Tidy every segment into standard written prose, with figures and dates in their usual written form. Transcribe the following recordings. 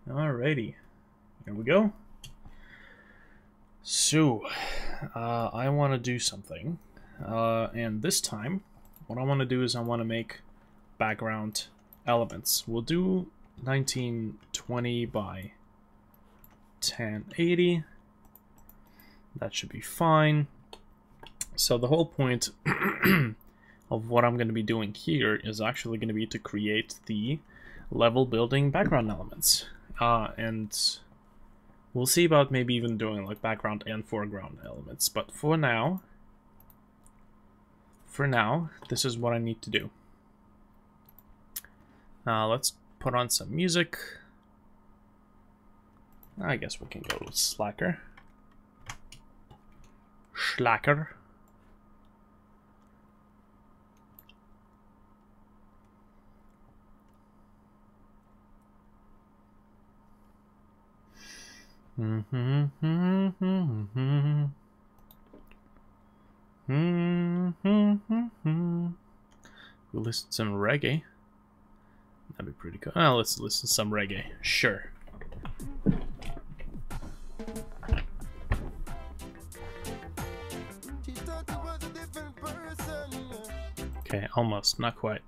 Alrighty, here we go. So, I want to do something, and this time, what I want to do is I want to make background elements. We'll do 1920 by 1080. That should be fine. So the whole point of what I'm going to be doing here is actually going to be to create the level building background elements. And we'll see about maybe even doing like background and foreground elements. But for now, this is what I need to do. Let's put on some music. I guess we can go with Slacker. Schlacker. We'll listen to some reggae. That'd be pretty cool. Oh, let's listen to some reggae. Sure. Okay, almost. Not quite.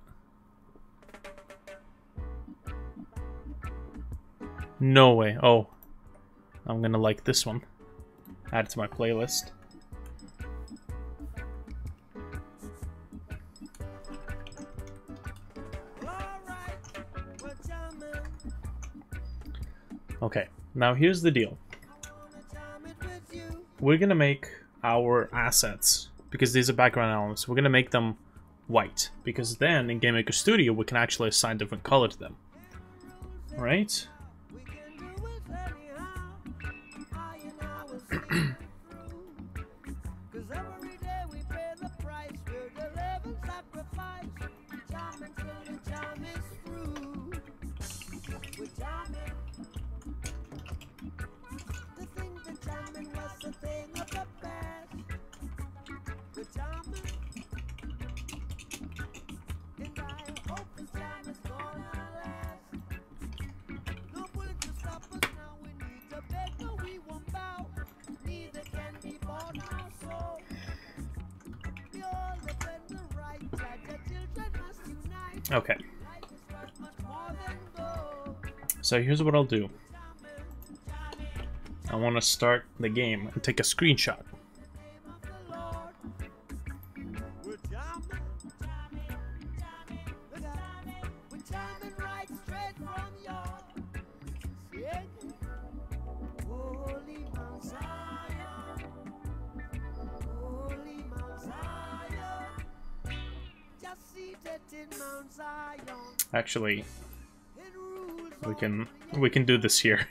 No way. Oh. I'm gonna like this one. Add it to my playlist. Okay, now here's the deal. We're gonna make our assets, because these are background elements, we're gonna make them white, because then in GameMaker Studio we can actually assign different color to them. Right? Okay. So here's what I'll do. I want to start the game and take a screenshot. Actually, we can do this here.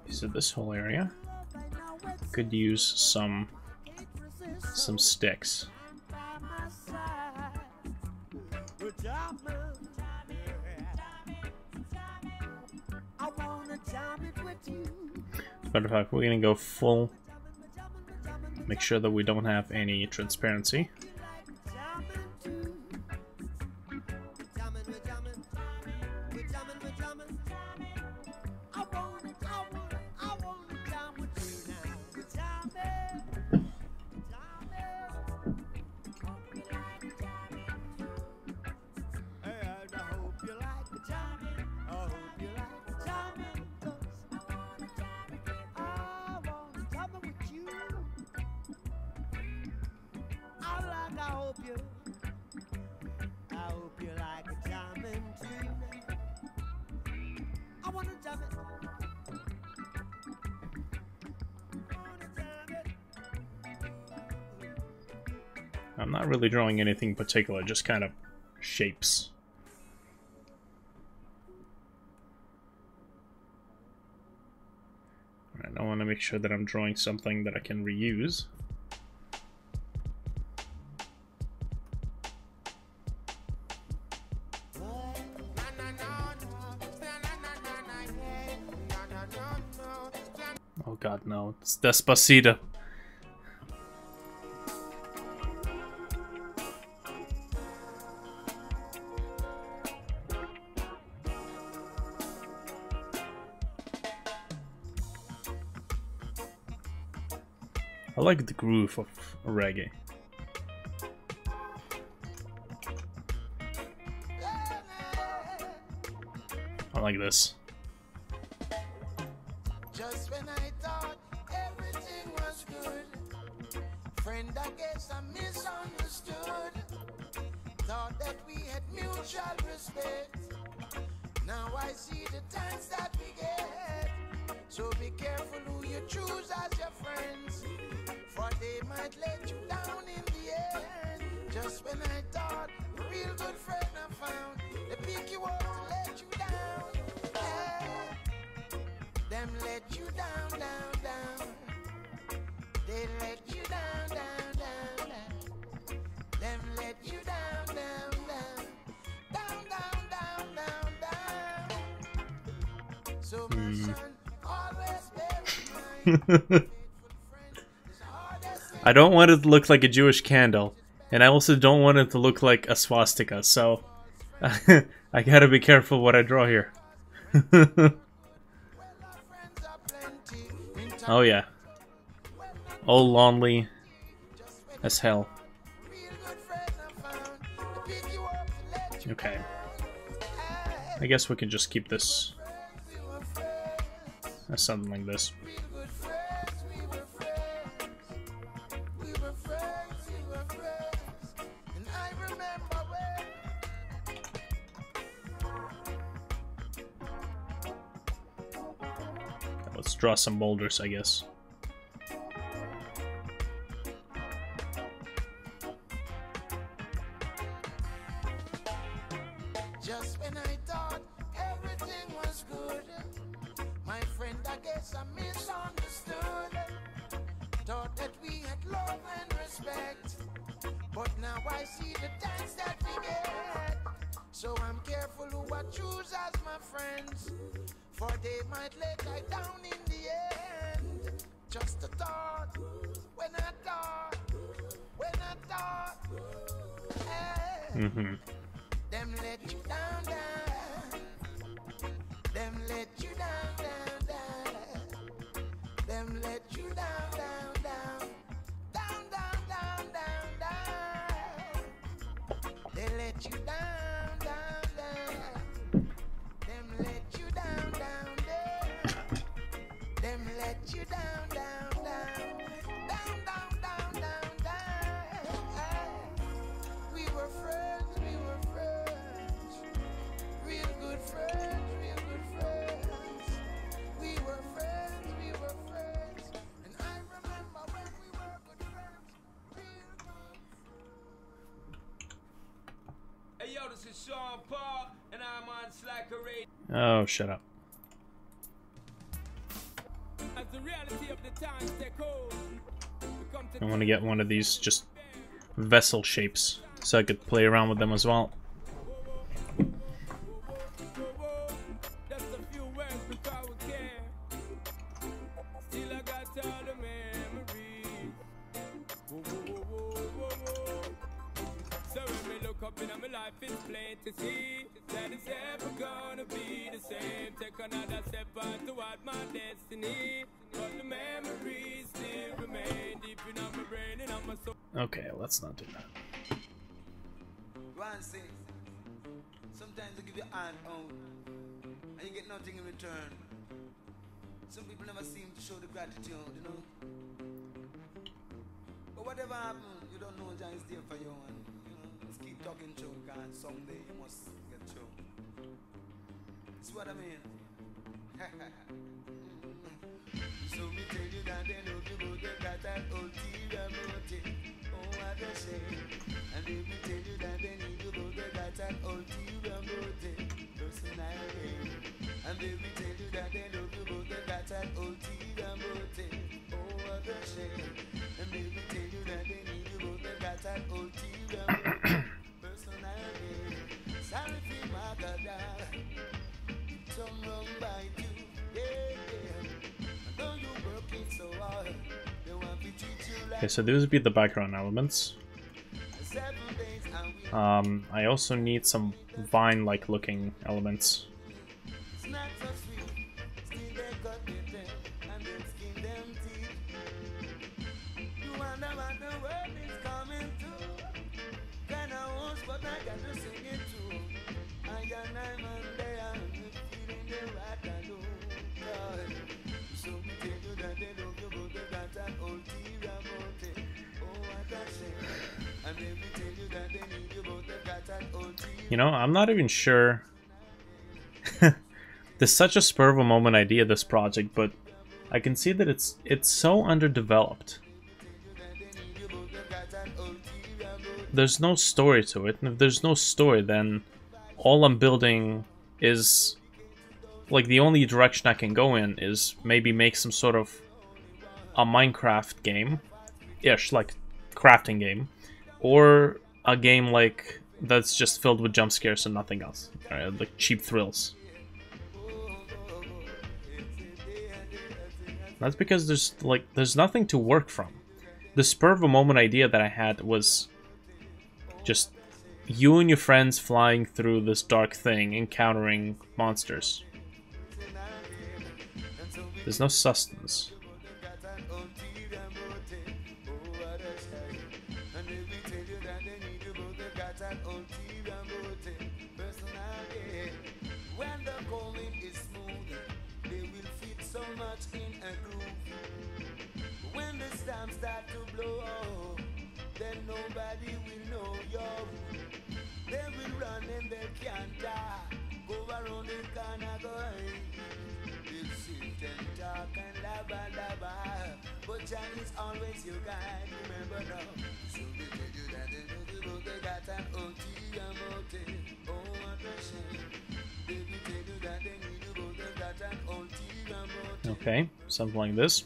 So this whole area could use some sticks. Matter of fact, we're gonna go full. Make sure that we don't have any transparency. I'm not really drawing anything particular, just kind of shapes. Alright, I want to make sure that I'm drawing something that I can reuse. Oh god, no. It's Despacito. I like the groove of reggae. I like this. Just when I thought everything was good, friend, I guess I misunderstood. Thought that we had mutual respect. Now I see the times that we get. So be careful who you choose as your friends, for they might let you down in the end. Just when I thought a real good friend I found, they pick you up to let you down. Yeah. Them let you down, down, down. They let you down, down, down, down. Them let you down, down, down. Down, down, down, down, down. So my son, always bear in mind. I don't want it to look like a Jewish candle, and I also don't want it to look like a swastika, so I gotta be careful what I draw here. Oh yeah. All lonely as hell. Okay. I guess we can just keep this as something like this. Let's draw some boulders, I guess. Just when I thought everything was good, my friend, I guess I misunderstood. Thought that we had love and respect, but now I see the times that we get. So I'm careful who I choose as my friends, for they might let I down in the end. Just a thought, when I thought, hey. Them let you down, down. Them let you down, down, down. Them let you down, down, down. Down, down, down, down, down. They let you down, down, down. Them let you down, down, down. Them let you down, down, down. Down, down, down, down, down. We were friends, we were friends. Real good friends, real good friends. We were friends, we were friends. And I remember when we were good friends. Real good friends. Hey yo, this is Sean Paul, and I'm on Slacker Radio. Oh, shut up. As the reality of the times take hold, we come to I want to get one of these just vessel shapes so I could play around with them as well. just a few words before we care. Still I got all the memories. Whoa, whoa, whoa, whoa, whoa, whoa. So when we look up in my life, it's plain to see that it's ever gonna be the same. Take another step on toward my destiny, but the memories still remain deep in my brain and on my soul. Okay, let's not do that. One thing, sometimes they give you hand out and you get nothing in return. Some people never seem to show the gratitude, you know. But whatever happens, you don't know John is there for you, and you know, just keep talking to him, and someday you must get through. See what I mean? So me tell you that they love you, but they got that ulterior motive. Oh, what a shame. And if me tell you that they need you, but they got that ulterior motive. Personally. And if me tell you that they love you, but they got that ulterior about it. Oh, what a shame. And maybe tell you that they need you, but they got an ulterior motive. Personally, sorry for my God, some wrong by you. Yeah, yeah. And though you working so hard, they want to treat you like Okay, so these would be the background elements. 7 days and we I also need some vine-like looking elements. it's not so sweet. Still they cut their tail and then skin them teeth. You wonder what the world is coming to. Kinda wants, but I got to sing it too. I and I'm on there, feeling the right alone. So we tell you that they love you, but they got an ulterior motive. Oh, what a shame. And then we tell you that they need you, but they got an ulterior. You know, I'm not even sure. There's such a spur of a moment idea, this project, but I can see that it's so underdeveloped. There's no story to it, and if there's no story, then all I'm building is, like, the only direction I can go in is maybe make some sort of a Minecraft game-ish, like crafting game, or a game like that's just filled with jump scares and nothing else, like cheap thrills. That's because there's nothing to work from. The spur of a moment idea that I had was just you and your friends flying through this dark thing, encountering monsters. There's no sustenance. When the going is smooth, they will fit so much in a groove. When the storms start to blow, then nobody will know you. They will run and they can't die. Go around the corner, go they'll sit and talk and laba. But Jah is always your guide, remember now. So they tell you that they know the road, they got an ulterior motive. Oh, what a shame. They will tell you that they need you, but they got an ulterior motive. Okay, something like this.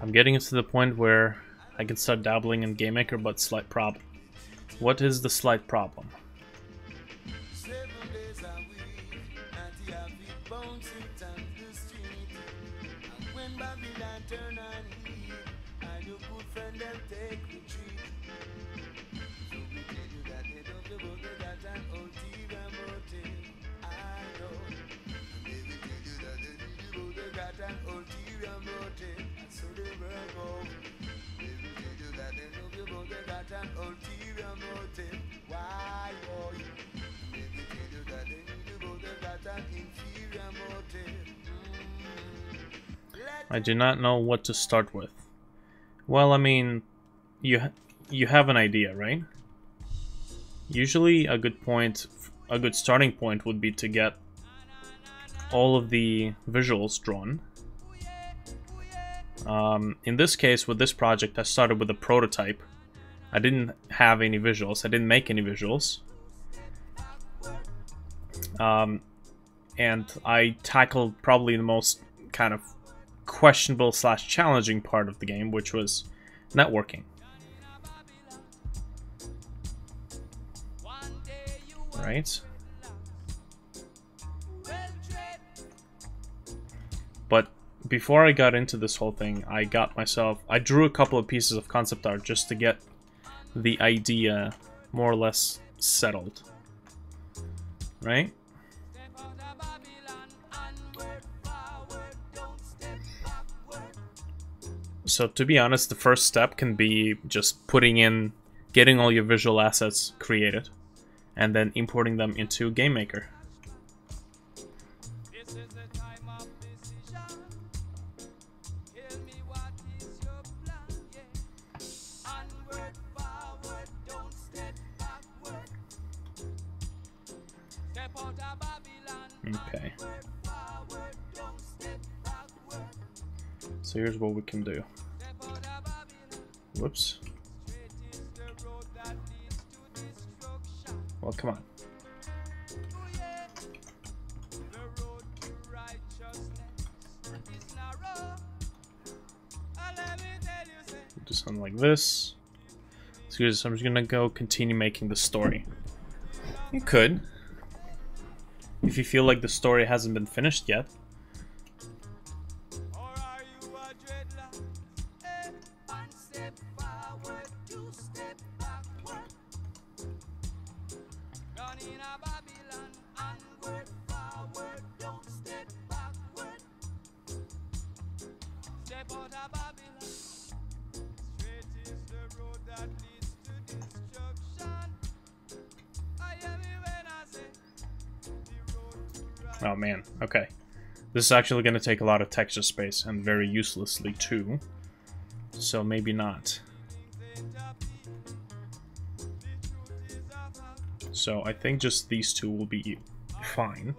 I'm getting to the point where I can start dabbling in GameMaker, but slight problem. What is the slight problem? 7 days a week, and you have it bouncing down the street. And when Babylon turn on heat, and your good friend them take retreat. So we tell you that they don't know, but they got an ulterior motive. I know. And they will tell you that they need you, but they got an ulterior motive. And so they will go. They will tell you that they know you, but they got an ulterior motive. Why, boy? They will tell you that they need you, but they got an inferior motive. I do not know what to start with. Well, I mean, you have an idea, right? Usually a good starting point would be to get all of the visuals drawn. In this case, with this project, I started with a prototype. I didn't have any visuals. I didn't make any visuals. And I tackled probably the most kind of questionable / challenging part of the game, which was networking. Right? But before I got into this whole thing, I drew a couple of pieces of concept art just to get the idea more or less settled. Right? So to be honest, the first step can be just getting all your visual assets created, and then importing them into GameMaker. Okay. So here's what we can do. Whoops. Well, come on. Do something like this. So I'm just gonna go continue making the story. You could, if you feel like the story hasn't been finished yet. Oh man, okay. This is actually going to take a lot of texture space, and very uselessly too. So maybe not. So I think just these two will be fine.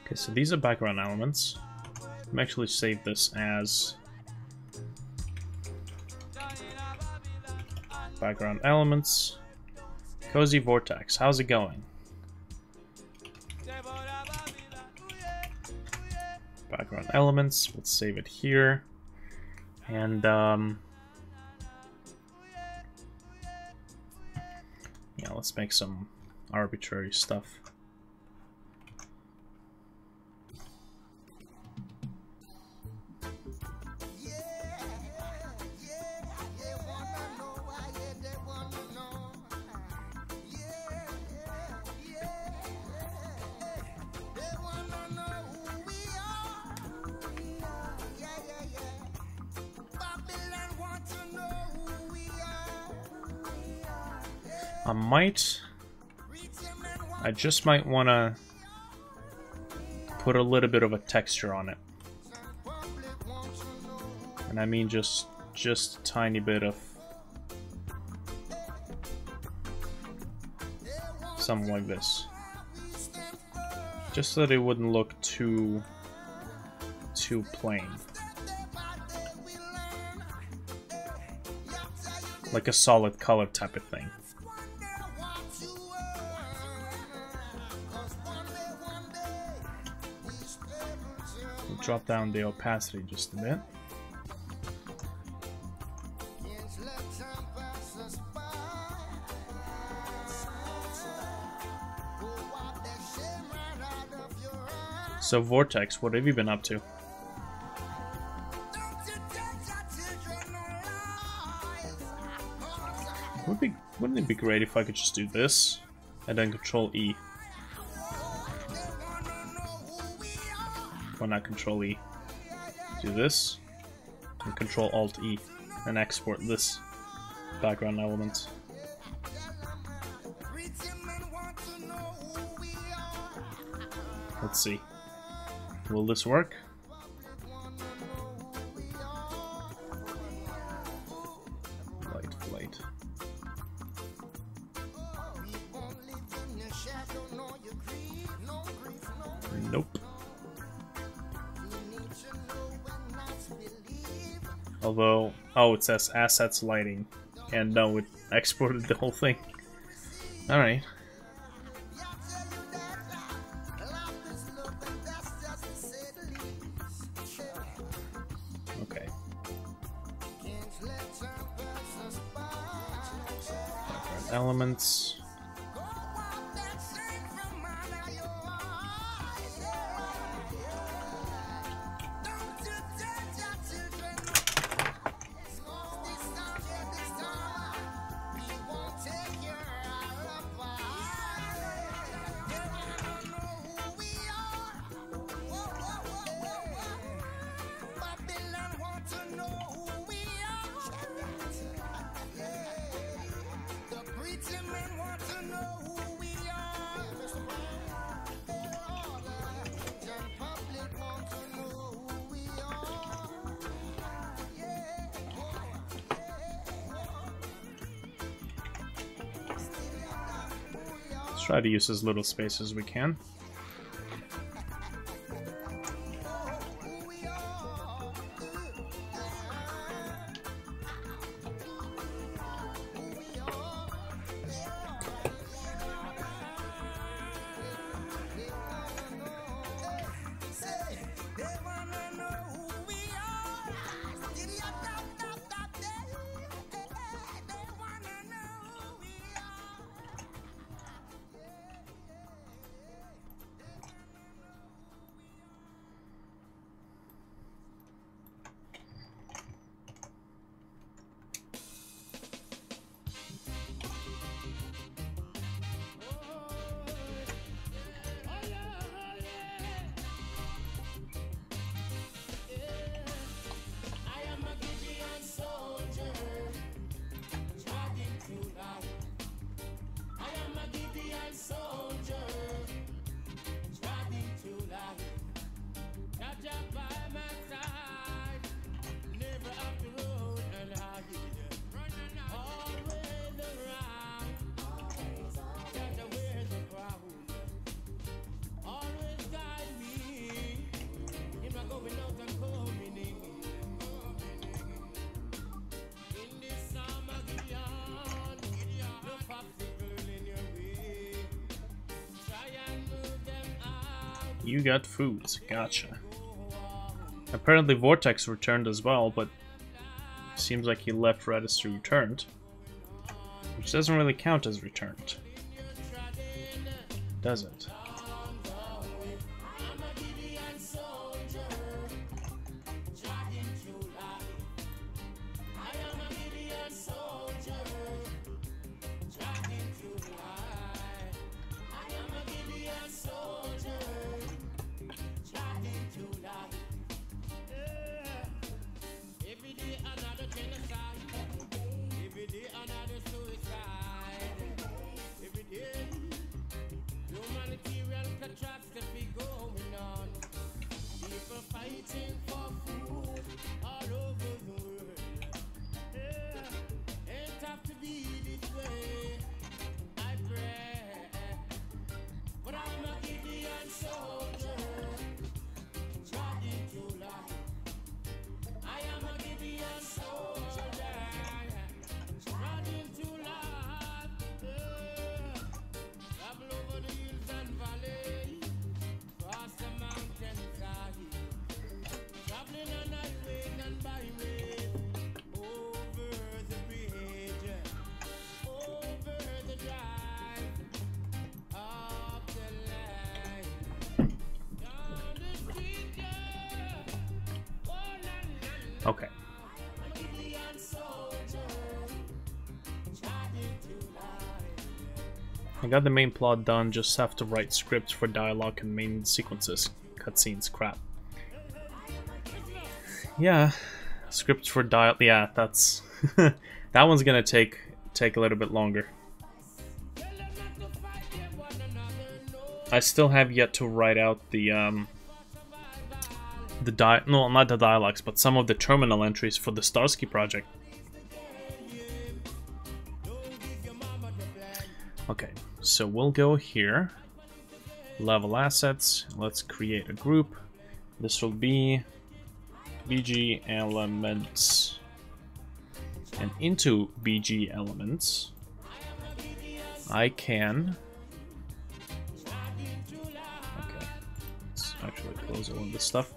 Okay, so these are background elements. Let me actually save this as background elements. Cozy Vortex, how's it going? Background elements, let's save it here. And yeah, let's make some arbitrary stuff. I just might want to put a little bit of a texture on it. And I mean just a tiny bit of something like this. Just so that it wouldn't look too plain. Like a solid color type of thing. Drop down the opacity just a bit. So Vortex, what have you been up to? Wouldn't it be great if I could just do this and then Control E? Why not Control E? Do this and Control Alt E and export this background element. Let's see. Will this work? Light. Nope. Although, oh, it says assets lighting, and no, it exported the whole thing. Alright. Okay. Background elements. try to use as little space as we can. You got foods, gotcha. Apparently Vortex returned as well, but seems like he left right as he returned. Which doesn't really count as returned. Does it? Okay. I got the main plot done, just have to write scripts for dialogue and main sequences. Cutscenes, crap. Yeah, scripts for dialogue, yeah, that's... that one's gonna take a little bit longer. I still have yet to write out no, not the dialogues, but some of the terminal entries for the Starsky project. Okay, so we'll go here, level assets, let's create a group. This will be BG elements, and into BG elements I can, okay, let's actually close all of this stuff.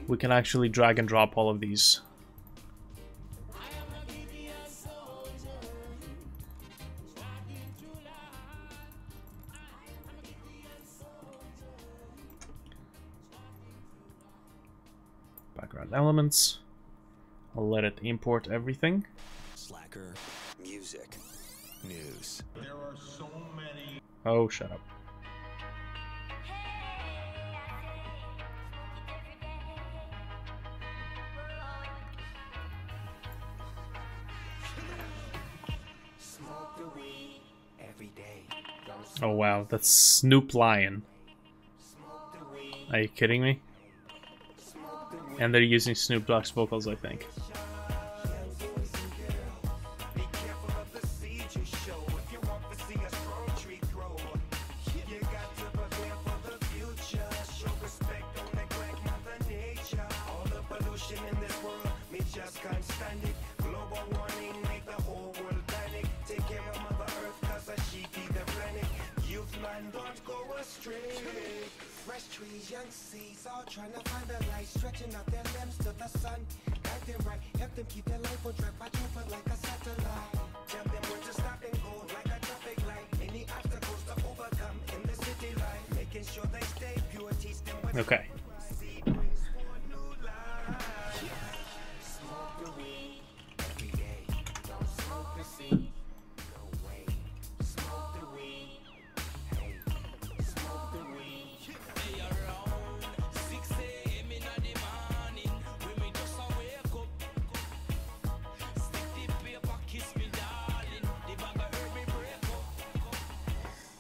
We can actually drag and drop all of these. Background elements. I'll let it import everything. Slacker, music, news. There are so many. Oh, shut up. Oh wow, that's Snoop Lion. Are you kidding me? And they're using Snoop Dogg's vocals, I think. these young seeds all trying to find a light, stretching out their limbs to the sun. Guide them right, help them keep their life on track, watch over like a satellite. Tell them where to stop and go like a traffic light. Any obstacles to overcome in the city life, making sure they stay pure, teach them what Okay. seed brings for new life. Smoke the weed every day, don't smoke the seed. No way, smoke the weed. Hey, smoke the weed. Hey, around 6 a.m. in the morning, when me just a wake up, stick the paper, kiss me, darling. The bag of herb me break up.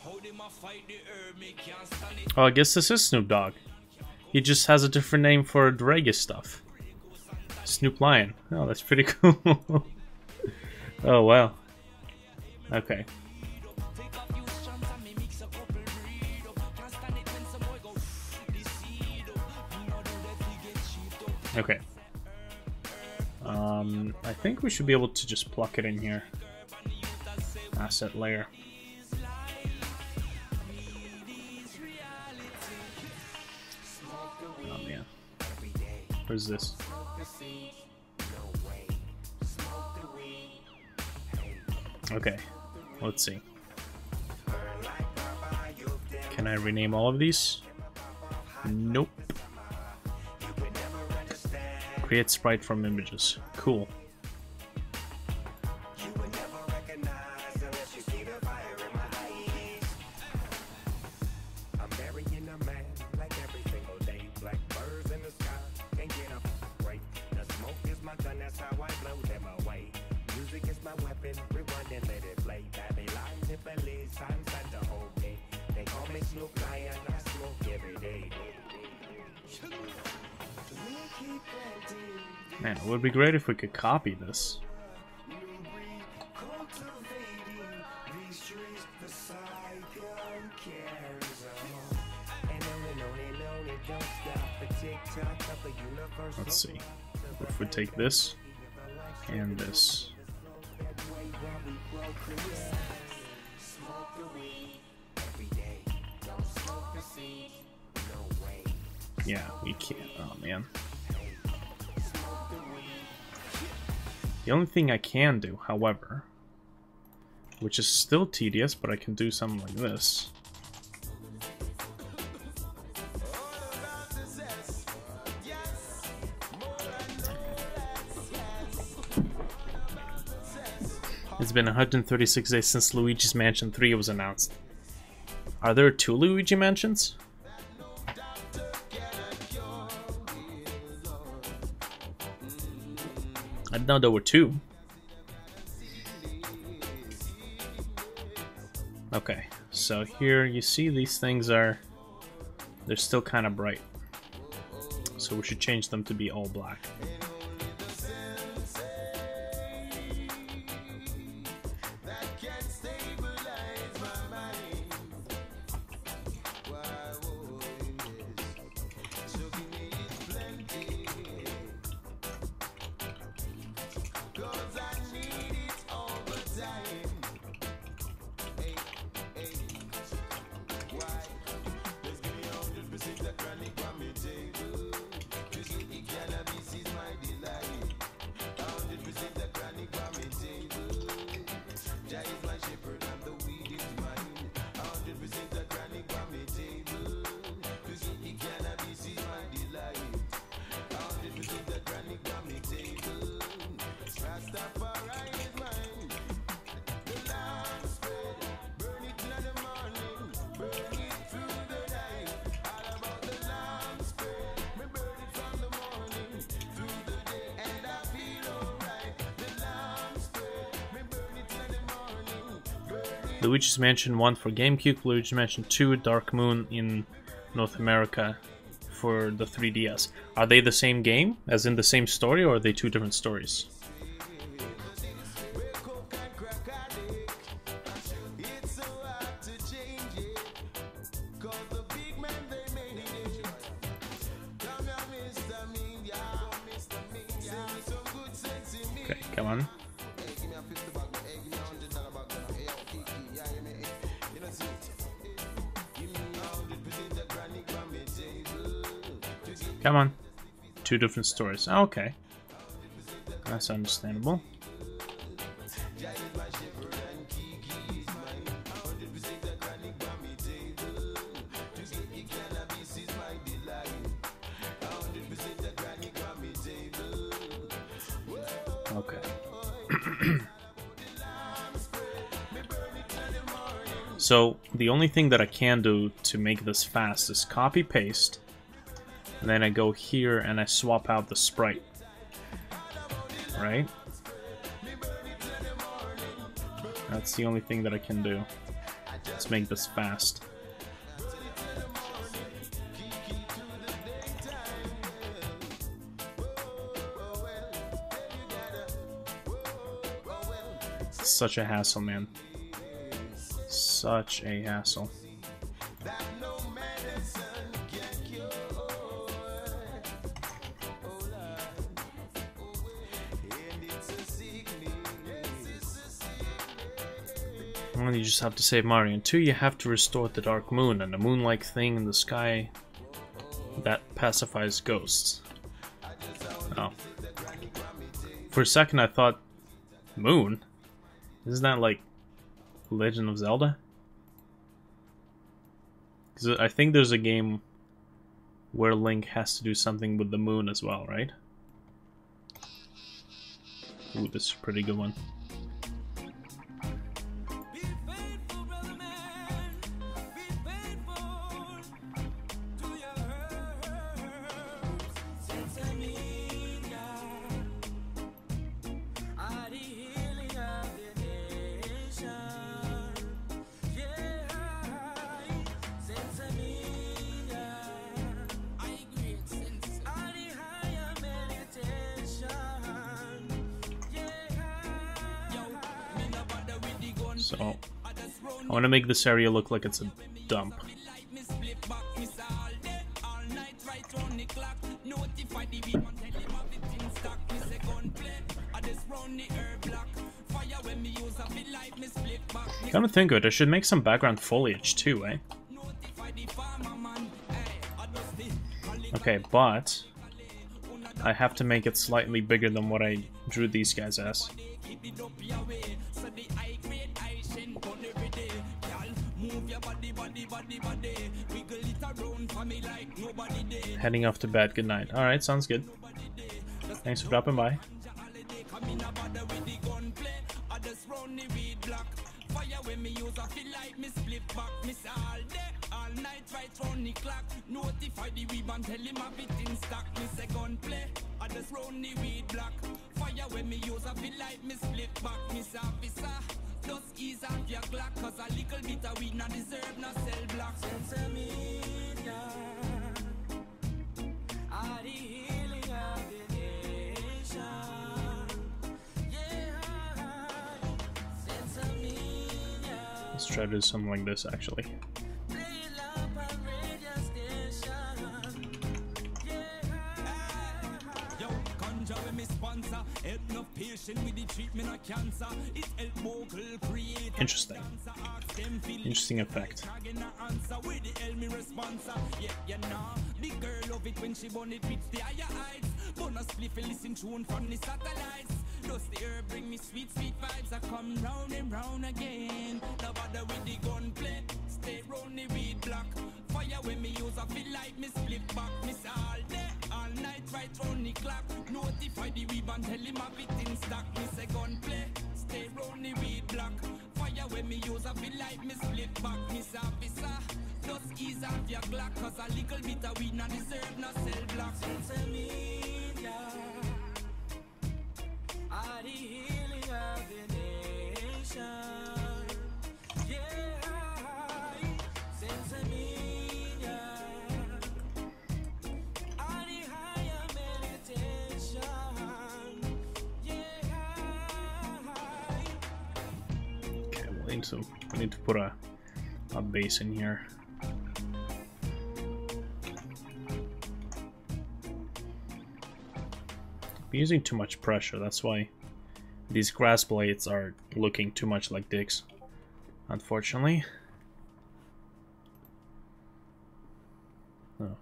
How them a fight the herb, me can't stand it. Oh, I guess this is Snoop Dogg. He just has a different name for the reggae stuff. Snoop Lion. Oh, that's pretty cool. Oh, wow. Okay. Take a few strands and me mix a couple breed up. Can't stand it when some boy go the seed up. Me no do that, we get cheaped up. Okay. I think we should be able to just pluck it in here. Asset layer. Oh man. Where's this? Okay. Let's see. Can I rename all of these? Nope. Create sprite from images. Cool. I'm burying a man like every single day. Black birds in the sky, can't get up right. The smoke is my gun, that's how I blow them away. Music is my weapon, rewind and let it play. Babylon, Tiffany, sunset the whole day. They call me Snoop Lion, I smoke every day. Man, it would be great if we could copy this. Let's see. If we take this and this. Yeah, we can't. Oh man. The only thing I can do, however, which is still tedious, but I can do something like this. It's been 136 days since Luigi's Mansion 3 was announced. Are there 2 Luigi Mansions? I didn't know there were 2. Okay, so here you see these things they're still kind of bright. So we should change them to be all black. Luigi's Mansion 1 for GameCube, Luigi's Mansion 2, Dark Moon in North America for the 3DS. Are they the same game, as in the same story, or are they 2 different stories? Okay, come on. Come on. 2 different stories. Okay. That's understandable. Okay. So the only thing that I can do to make this fast is copy paste, and then I go here and I swap out the sprite, right? That's the only thing that I can do. Let's make this fast. It's such a hassle, man. Such a hassle. One, you just have to save Mario, and 2, you have to restore the Dark Moon and the moon-like thing in the sky that pacifies ghosts. Oh. For a second I thought, moon? Isn't that like Legend of Zelda? Because I think there's a game where Link has to do something with the moon as well, right? Ooh, this is a pretty good one. So, I want to make this area look like it's a dump. Come to think of it, I should make some background foliage too, eh? Okay, but I have to make it slightly bigger than what I drew these guys as. Heading off to bed, good night. Alright, sounds good. Thanks for dropping by. Let's try to do something like this, actually. Interesting. Interesting effect. I need to put a base in here. I'm using too much pressure, that's why these grass blades are looking too much like dicks, unfortunately. Oh.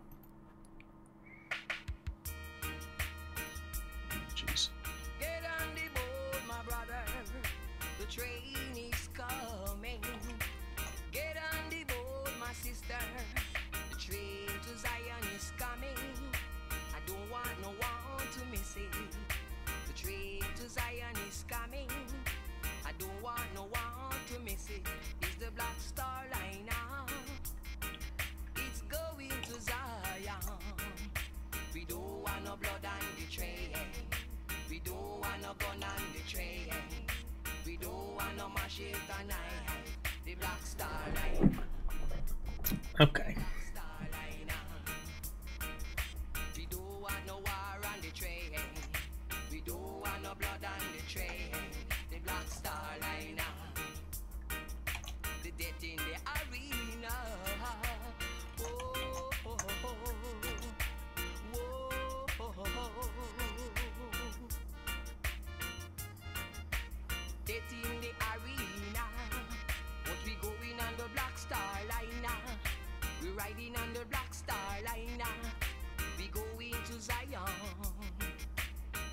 We don't want no gun on the train. We don't want no machete and knife. The Black Star Line. Okay. Star Line. We don't want no war on the train. We don't want no blood on the train. The Black Star Line. The death in the arena. Whoa, whoa, whoa. Death in the arena. But we going on the Black Star Line. We riding on the Black Star Line. We going to Zion.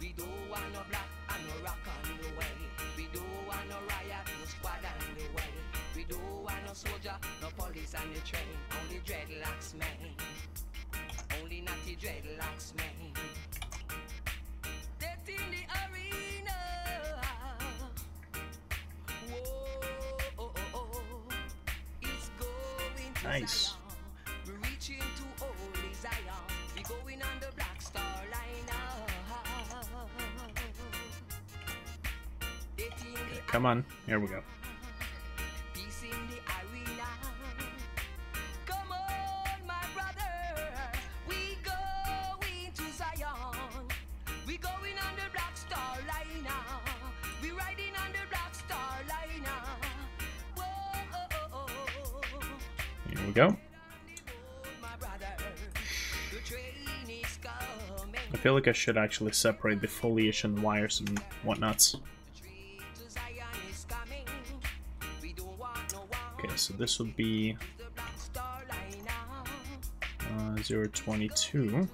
We don't want no black and no rock on the way. We don't want no riot, no squad on the way. We don't want no soldier, no police on the train. Only dreadlocks man. Only naughty dreadlocks man. Death in the arena. Whoa, it's going to Nice. Zion. We're reaching to holy Zion. We going on the Black Star Line. Death in the Come on, here we go. Peace in the arena. Come on, my brother. We going to Zion. We going on the Black Star Line. We riding on the Black Star Line. Whoa. Here we go. My brother. The train is coming. I feel like I should actually separate the foliage and wires and whatnots. To Zion is coming. We don't want no war. Okay, so this would be The Black Star Line. 022.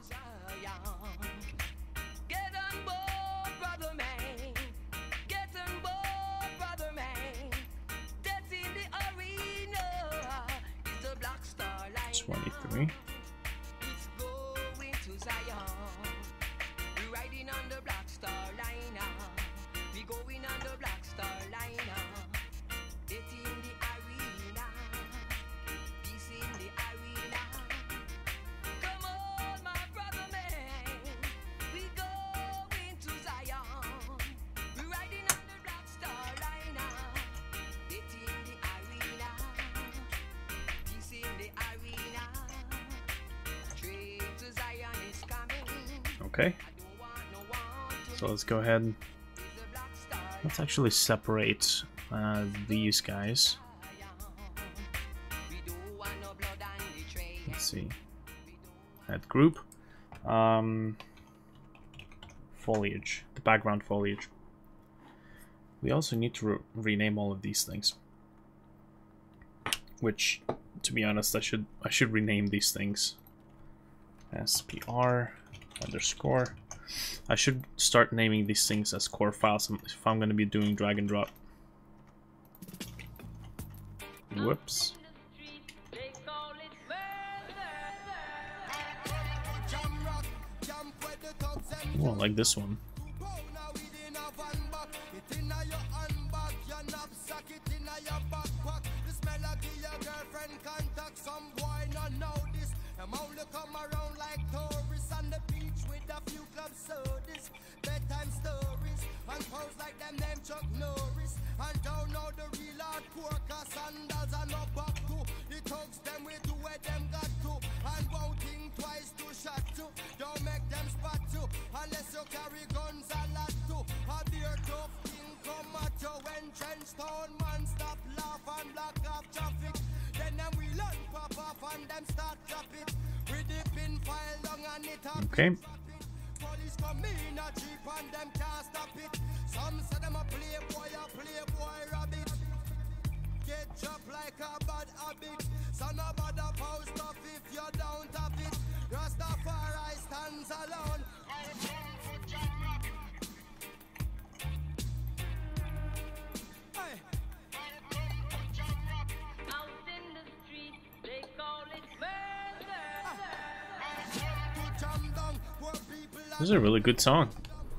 Get on board, brother man. Get on board, brother man. Death in the arena is the Black Star Line. 23. It's going to Zion. We riding on the Black Star Line. We going on the Black Star Line. Death in the arena. Peace in the arena. Come on, my brother man. We going to Zion. We riding on the Black Star Line. Death in the arena. Peace in the arena. Train to Zion is coming. Okay, I don't want no one to so let's go ahead. miss the Black Star Let's actually separate these guys. We don't want no blood on the train. Let's see. Add group. Foliage. The background foliage. We also need to rename all of these things. Which, to be honest, I should rename these things. SPR _ I should start naming these things as core files if I'm going to be doing drag and drop. Whoops. Oh, I like this one. I'm only come around like tourists on the beach with a few club sodas, bedtime stories, and pose like them name Chuck Norris. And don't know the real hardcore, cause sandals are no back to. The thugs them we do where them got to, and won't think twice to shot to. Don't make them spot to, unless you carry guns a lot to. A beer tough thing come at you when Trenchtown man stop laugh and block off traffic. Then them we learn pop off and them start drop it. We dip in file long and it up. Okay. Police come in a jeep and them can't stop it. Some say them a playboy rabbit. Get chopped like a bad habit. So no bother post off if you don't have it. Rastafari stands alone. Hey. Out in the street, they call it murder. To jam down where people This is a really good song.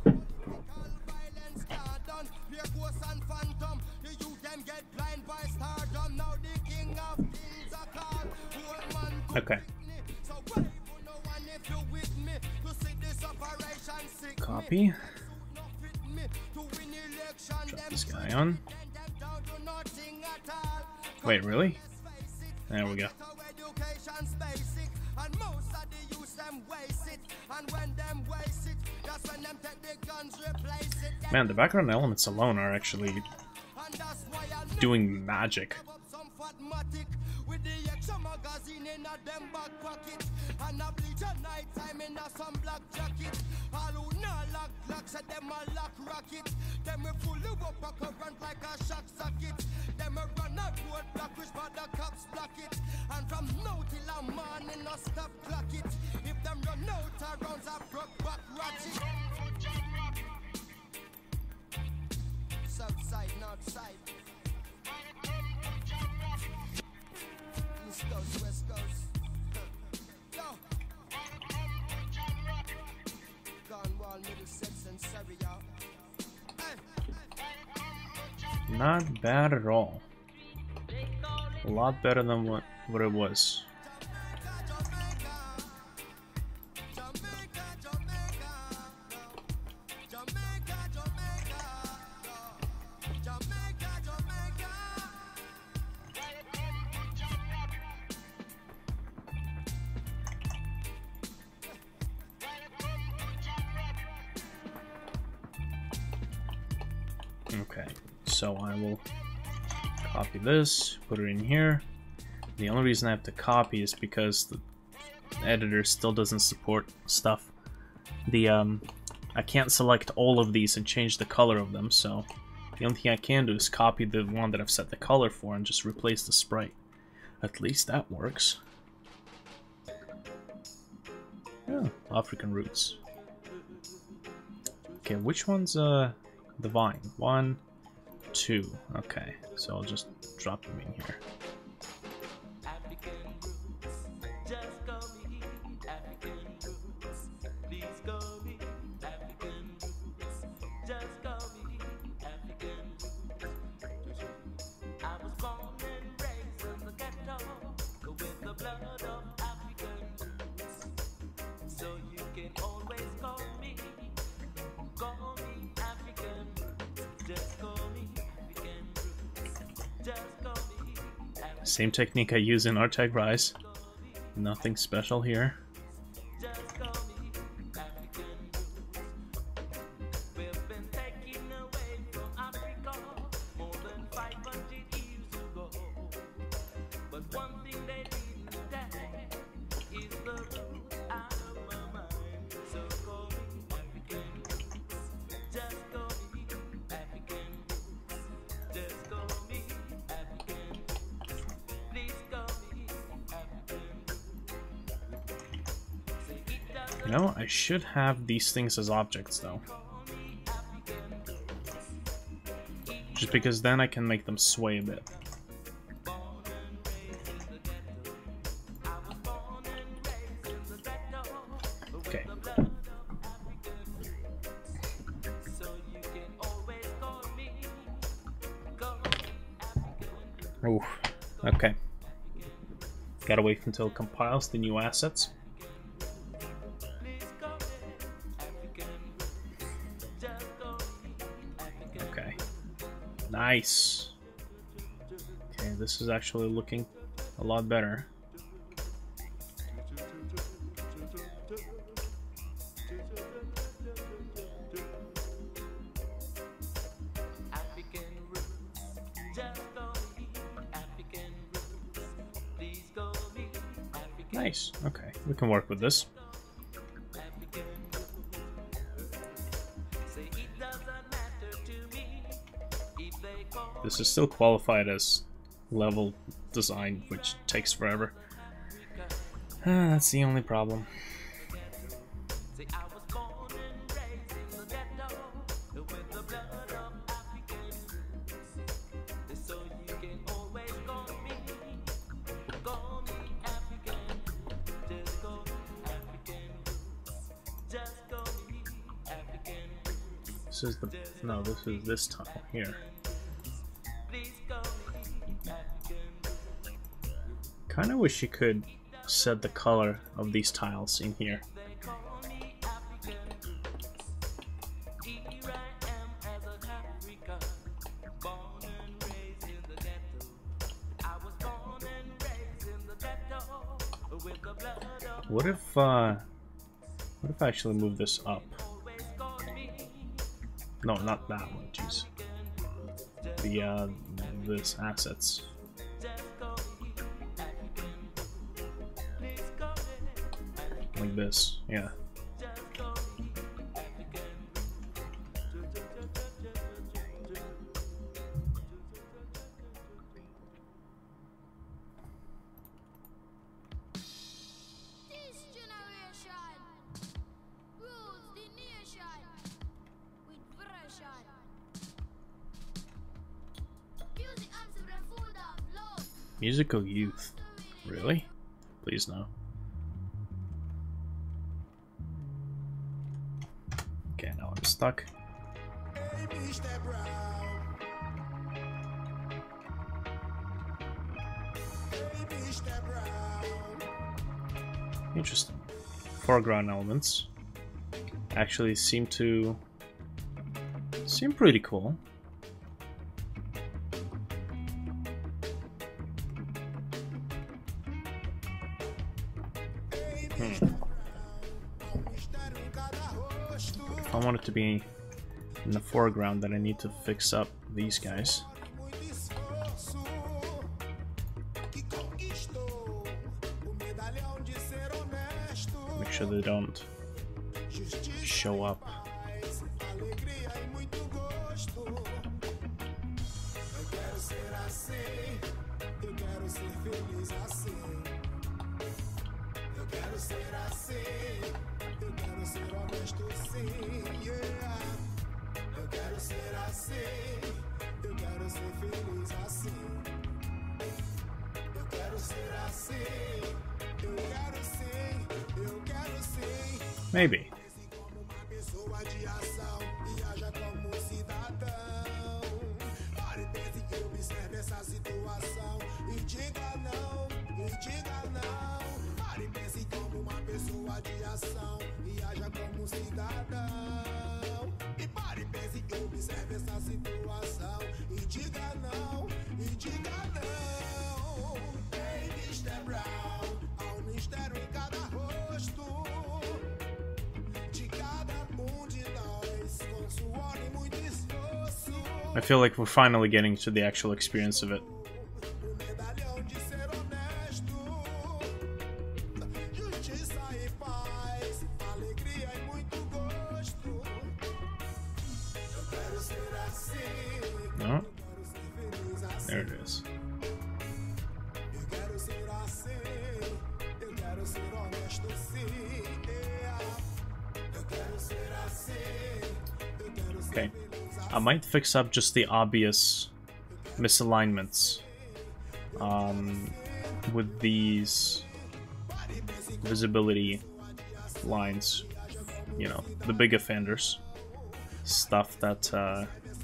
violence are done. Fear ghosts and phantom. The youth them get blind by stardom. Now the king of kings are called. Old man Okay. so why you no one if you with me to see this operation sick me. Copy. this guy on. Wait, really? There we go. Man, the background elements alone are actually doing magic. With the extra magazine in a them back pocket, and a bleach at night time in a some black jacket. All who not lock locks at them a lock rocket. Them we fully up a current like a shock socket. Them we run a road block which but the cops block it. And from now till a morning no stop clock it. If them run out of rounds a broke back ratchet. South side, north side. East Coast, West Coast. Yo. Cornwall, Middlesex, and Surrey, y'all. Not bad at all. A lot better than what it was. Okay, so I will copy this, put it in here. The only reason I have to copy is because the editor still doesn't support stuff. I can't select all of these and change the color of them, so the only thing I can do is copy the one that I've set the color for and just replace the sprite. At least that works. Yeah, African roots. Okay, which one's the vine? 1, 2. Okay, so I'll just drop them in here. Same technique I use in Artag Rise. Nothing special here. You know, I should have these things as objects, though. Just because then I can make them sway a bit. Okay. Oh, okay. Gotta wait until it compiles the new assets. Nice. Okay, this is actually looking a lot better. Nice. Okay, we can work with this. This is still qualified as level design, which takes forever. That's the only problem. This is the... no, this is this tile here. Kinda wish you could set the color of these tiles in here. What if I actually move this up? No, not that one. Jeez. The this assets. Like this, yeah. This generation rules the nation with version. Music answer the food of love. Musical youth. Really? Please no. Okay, now I'm stuck. Hey, Mr. Brown. Hey, Mr. Brown. Interesting. Foreground elements actually seem pretty cool. If I want it to be in the foreground, then I need to fix up these guys. Muito esforço que conquistou o medalhão de ser honesto. Make sure they don't Justiça, show up. paz, alegria e muito gosto. Eu quero ser assim, eu quero ser feliz assim. Eu quero ser assim, eu quero ser honesto sim, yeah. Eu quero ser assim, eu quero ser feliz assim. Eu quero ser assim, eu quero sim, eu quero sim. Maybe. Pense como uma pessoa de ação e haja como um cidadão. Pare, pense e observe essa situação e diga não, e diga não. Pare, pense como uma pessoa de ação e haja como um cidadão. E pare, pense e observe essa situação e diga não, e diga não. Ei, Mr. Brown, há um mistério em cada rosto de cada de nós, com suor e muito esforço. I feel like we're finally getting to the actual experience of it. O medalhão de ser honesto, justiça e paz, alegria e muito gosto. Eu quero ser assim, No? eu quero ser feliz assim. There it is. Eu quero ser assim, eu quero ser honesto sim, yeah. Eu quero ser assim, eu quero ser Okay. feliz I might fix up just the obvious misalignments with these visibility lines, you know, the big offenders, stuff that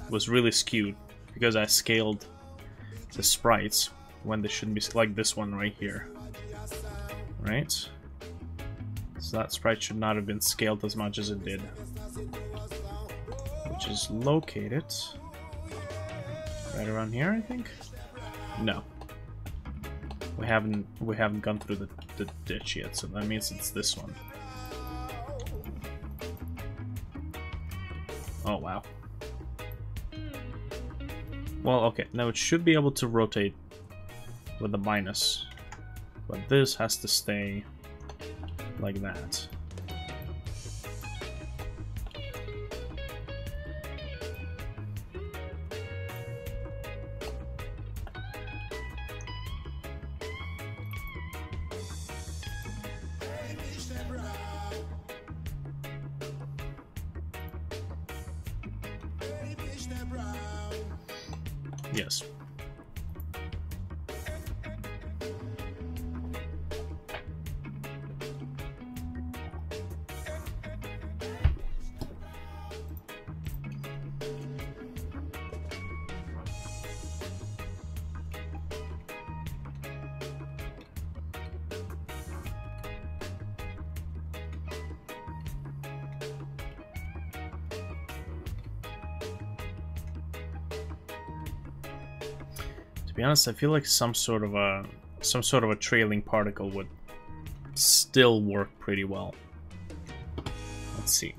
was really skewed because I scaled the sprites when they shouldn't be, like this one right here, right? So that sprite should not have been scaled as much as it did, which is located right around here, I think. No, we haven't gone through the ditch yet, so that means it's this one. Oh wow. Well, okay, now it should be able to rotate with the minus, but this has to stay like that. Hey, Mr. Brown. Hey, Mr. Brown. Yes. To be honest, I feel like some sort of a trailing particle would still work pretty well. Let's see.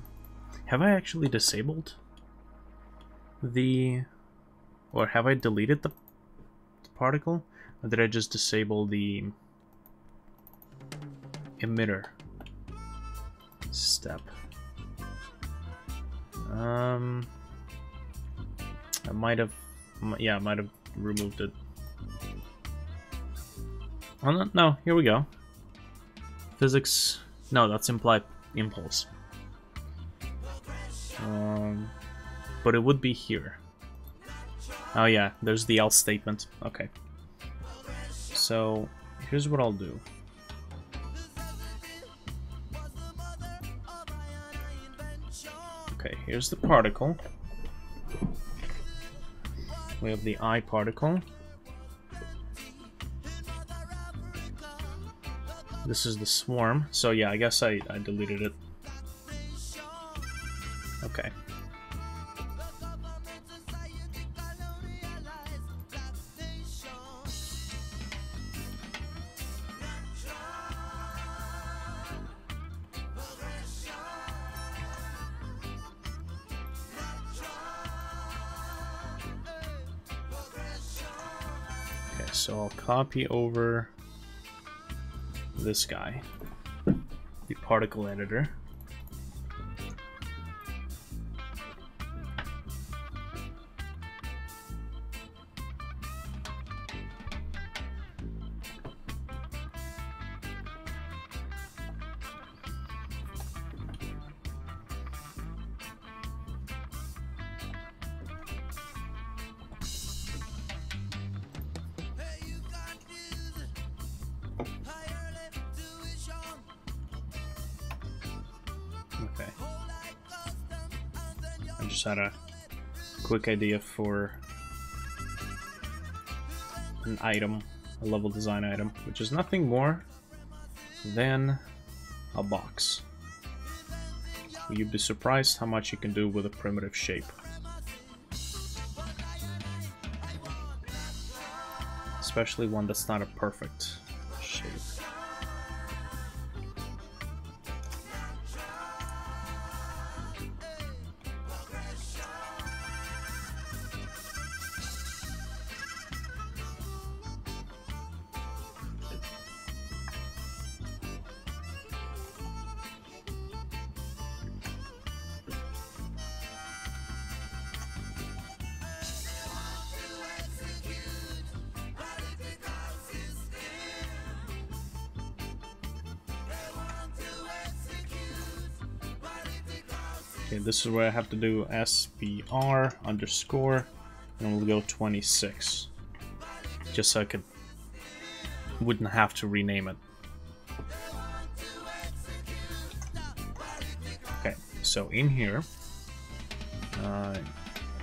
Have I actually disabled the... or have I deleted the particle? Or did I just disable the emitter step? I might have... yeah, I might have removed it. Oh, no, no, here we go. Physics... no, that's implied impulse. But it would be here. Oh yeah, there's the else statement. Okay. So, here's what I'll do. Okay, here's the particle. We have the I particle. This is the swarm. So yeah, I guess I deleted it. Okay. Okay, so I'll copy over this guy, the particle editor. Okay. I just had a quick idea for an item, a level design item, which is nothing more than a box. You'd be surprised how much you can do with a primitive shape. Especially one that's not a perfect shape. Okay, this is where I have to do SBR underscore, and we'll go 26, just so I wouldn't have to rename it. Okay, so in here,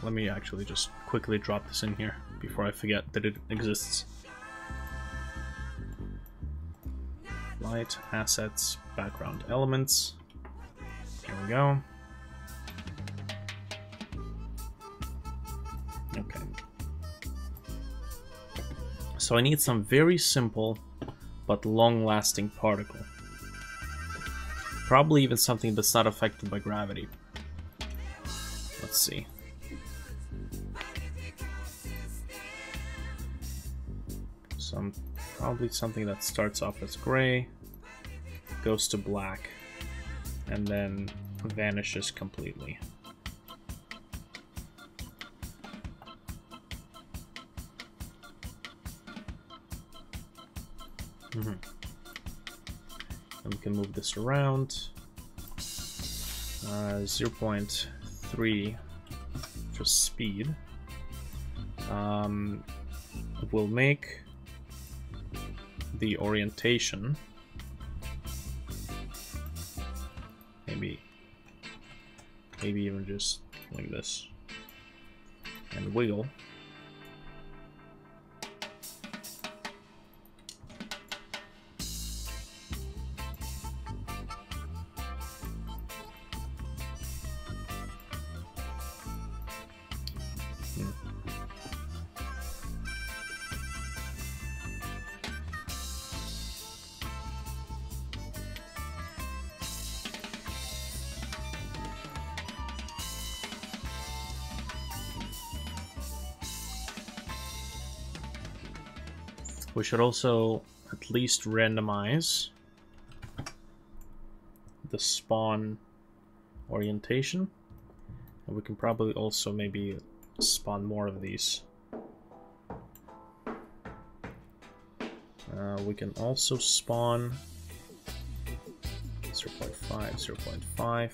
let me actually just quickly drop this in here before I forget that it exists. Light, assets, background elements. Here we go. Okay. So I need some very simple but long-lasting particle. Probably even something that's not affected by gravity. Let's see. Probably something that starts off as gray, goes to black, and then vanishes completely. And we can move this around. 0.3 for speed. We'll make the orientation maybe even just like this, and wiggle. We should also at least randomize the spawn orientation. And we can probably also maybe spawn more of these. We can also spawn 0.5, 0.5.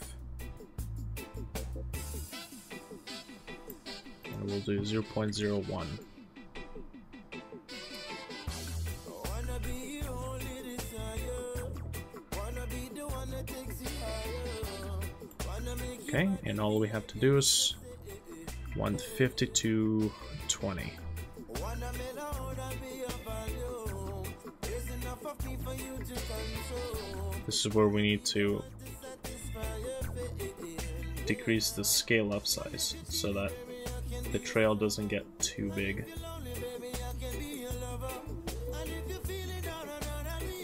And we'll do 0.01. Okay, and all we have to do is 150 to 20. This is where we need to decrease the scale up size so that the trail doesn't get too big.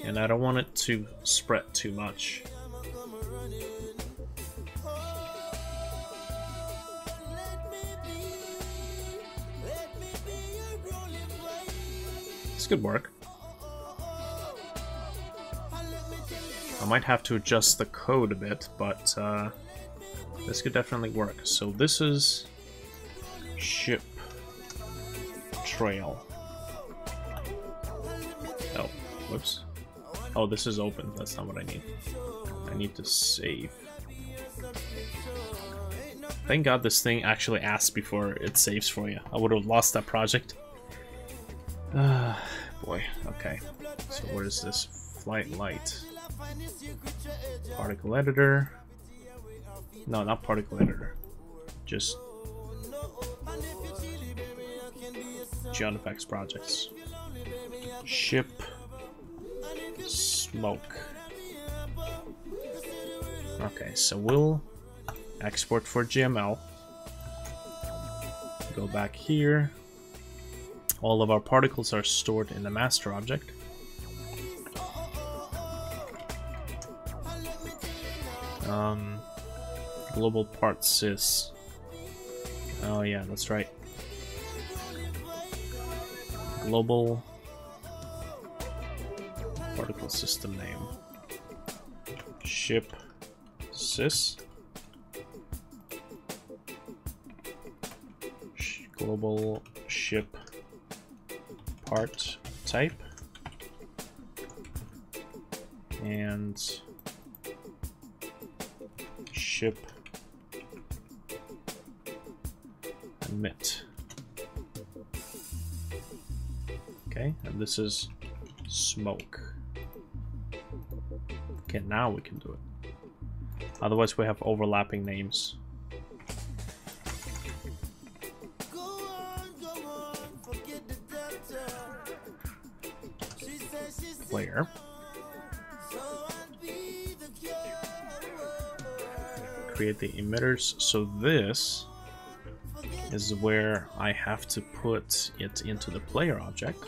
And I don't want it to spread too much. This could work. I might have to adjust the code a bit, but this could definitely work. So this is ship trail. Oh, whoops. Oh, this is open. That's not what I need. I need to save. Thank God this thing actually asks before it saves for you. I would have lost that project. Boy, okay. So where is this? Flight light. Particle editor. No, not particle editor. Just GeoFX projects. Ship smoke. Okay, so we'll export for GML. Go back here. All of our particles are stored in the master object. Global part sys. Oh yeah, that's right. Global particle system name. Ship sys. Global ship part type. And ship emit. Okay, and this is smoke. Okay, now we can do it. Otherwise we have overlapping names. Player. Create the emitters. So this is where I have to put it into the player object.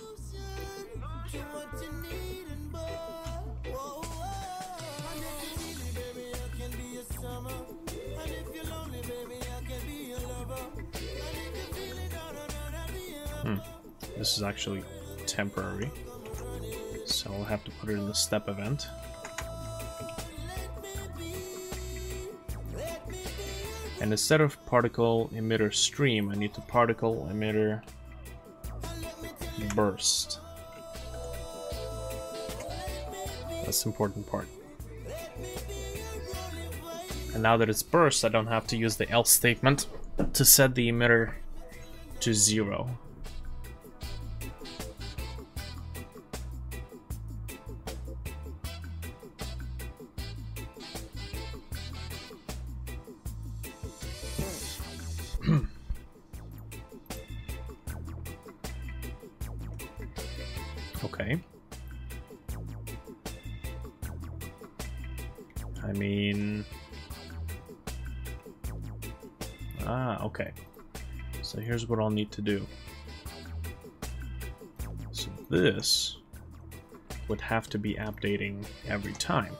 This is actually temporary, so I'll have to put it in the step event. And instead of particle emitter stream, I need to particle emitter burst. That's the important part. And now that it's burst, I don't have to use the else statement to set the emitter to 0. Okay. I mean... okay. So here's what I'll need to do. So this would have to be updating every time.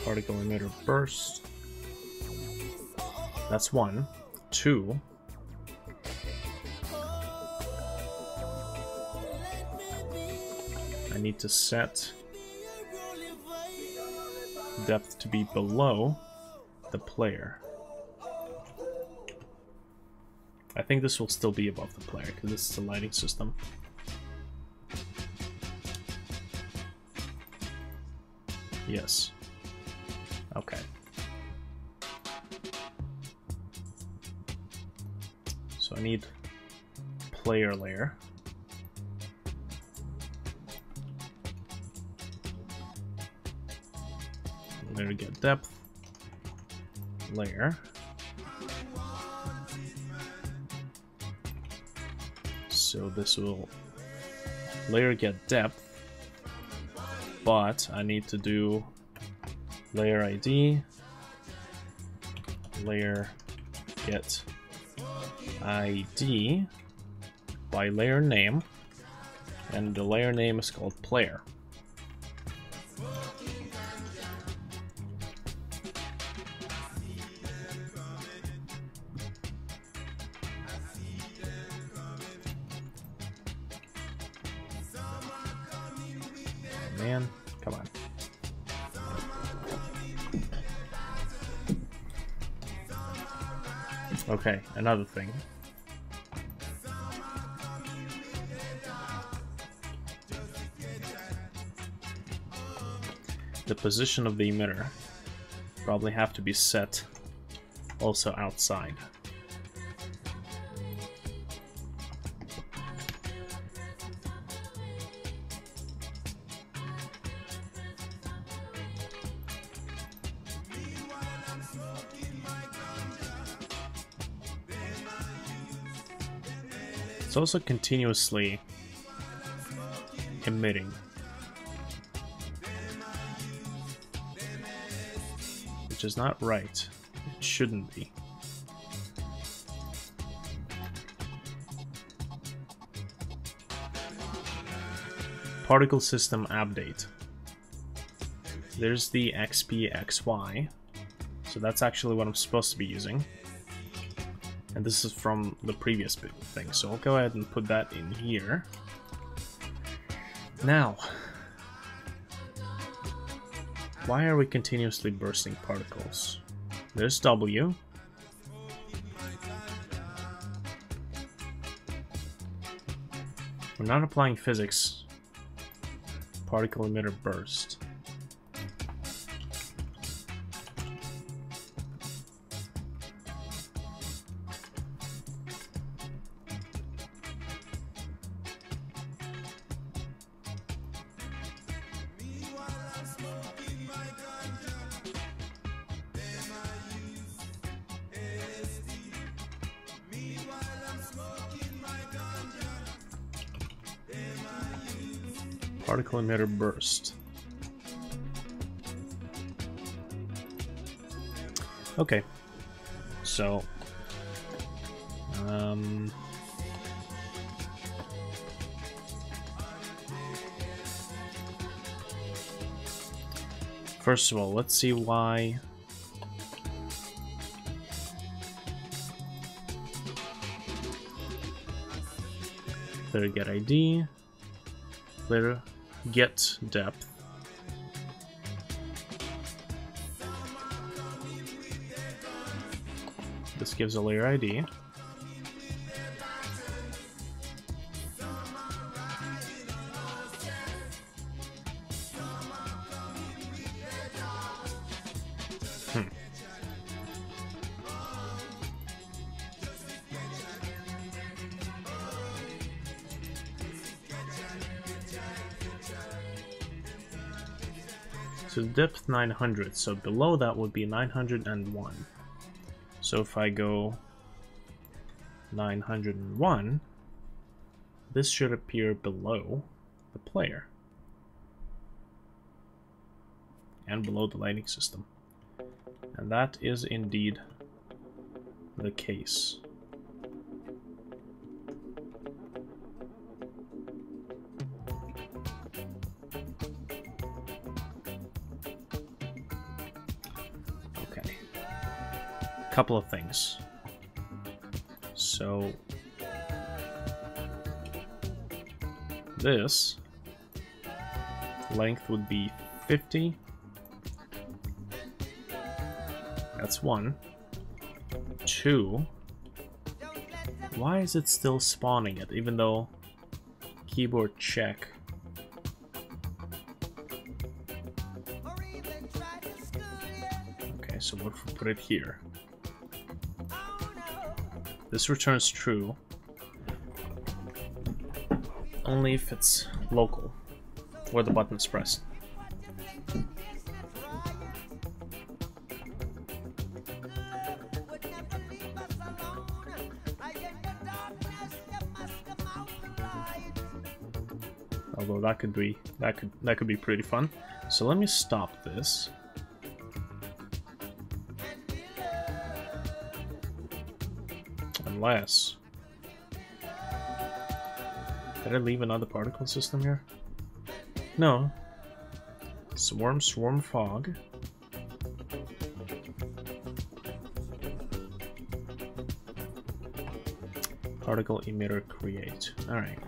Particle emitter burst. That's 1. 2. I need to set depth to be below the player. I think this will still be above the player because this is the lighting system. Yes. Okay. So I need player layer. Layer get depth. Layer. So this will layer get depth, but I need to do layer ID, layer get ID by layer name, and the layer name is called player. Man, come on. Okay, another thing. The position of the emitter probably have to be set also outside. It's also continuously emitting, which is not right. It shouldn't be. Particle system update. There's the XPXY, so that's actually what I'm supposed to be using. And this is from the previous big thing, so I'll go ahead and put that in here. Now, why are we continuously bursting particles? There's W. We're not applying physics. Particle emitter burst. Particle emitter burst. Okay, so first of all, let's see why layer get ID, layer get depth. This gives a layer ID. So depth 900, so below that would be 901. So if I go 901, this should appear below the player and below the lighting system. And that is indeed the case. Couple of things. So Length would be 50. That's 1. 2. Why is it still spawning it, even though keyboard check? Okay, so what if we put it here? This returns true only if it's local, where the button's pressed. Although that could be pretty fun. So let me stop this. Unless, did I leave another particle system here? No. Swarm, fog. Particle emitter create. Alright.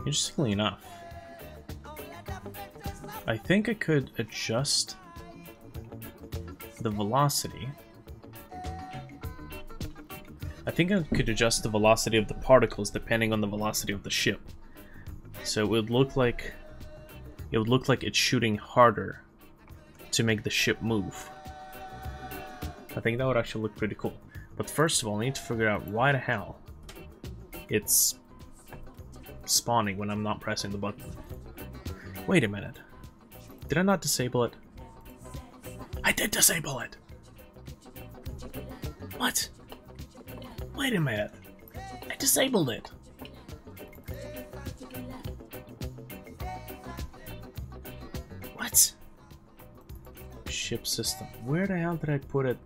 Interestingly enough, I think I could adjust the velocity. I think I could adjust the velocity of the particles depending on the velocity of the ship. So it would look like it's shooting harder to make the ship move. I think that would actually look pretty cool. But first of all, I need to figure out why the hell it's spawning when I'm not pressing the button. Wait a minute. Did I not disable it? I did disable it! What? Wait a minute. I disabled it. What? Ship system. Where the hell did I put it?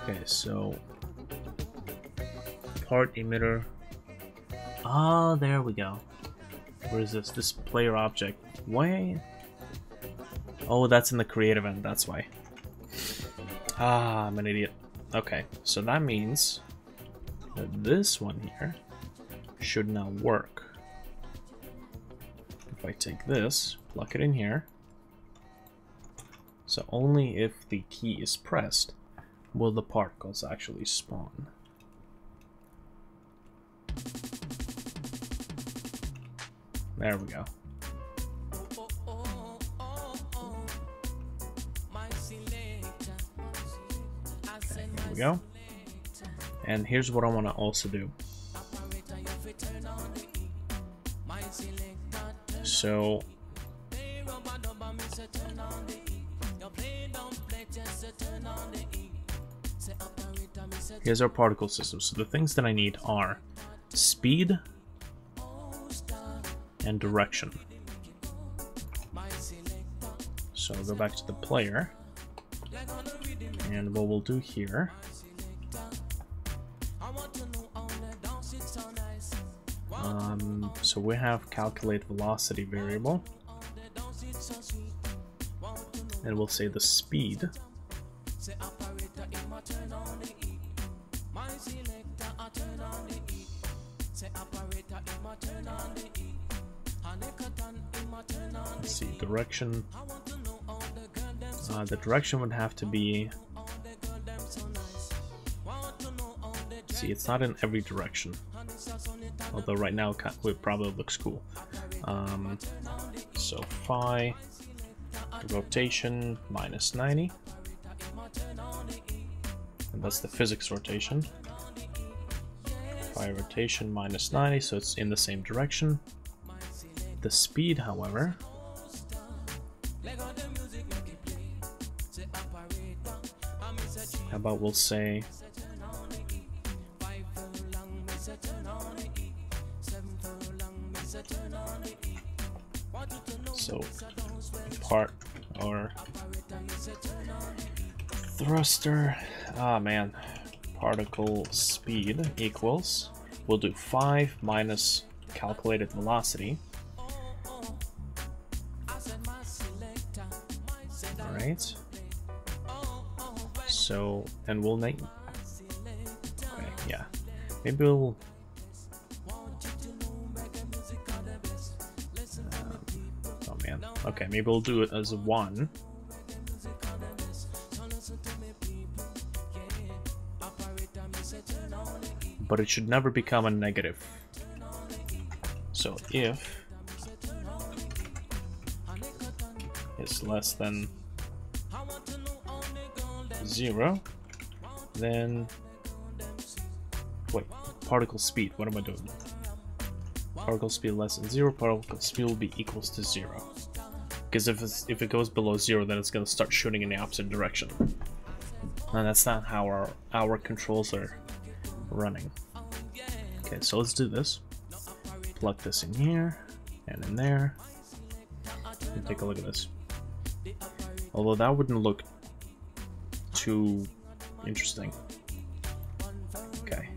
Okay, so part emitter. Ah, there we go. Where is this? This player object. Why? Oh, that's in the creative end, that's why. Ah, I'm an idiot. Okay, so that means that this one here should now work. If I take this, plug it in here. So only if the key is pressed will the particles actually spawn. There we go. Okay, here we go. And here's what I want to also do. So here's our particle system. So the things that I need are speed and direction. So I'll go back to the player, and what we'll do here so we have calculate velocity variable, and we'll say the speed let's see, direction. The direction would have to be, see, it's not in every direction, although right now it probably looks cool. So phi rotation minus 90, and that's the physics rotation. Phi by rotation minus 90, so it's in the same direction. The speed, however, how about we'll say so part or thruster, man, particle speed equals, we'll do 5 minus calculated velocity. Alright. So, and we'll make, okay, yeah, maybe we'll, oh man, okay, maybe we'll do it as a 1. But it should never become a negative. So if it's less than 0, then wait, particle speed, what am I doing? Particle speed less than 0, particle speed will be equals to 0. Because if it goes below 0, then it's going to start shooting in the opposite direction. And that's not how our controls are running. Okay, so let's do this. Plug this in here and in there. And take a look at this. Although that wouldn't look too interesting. Okay.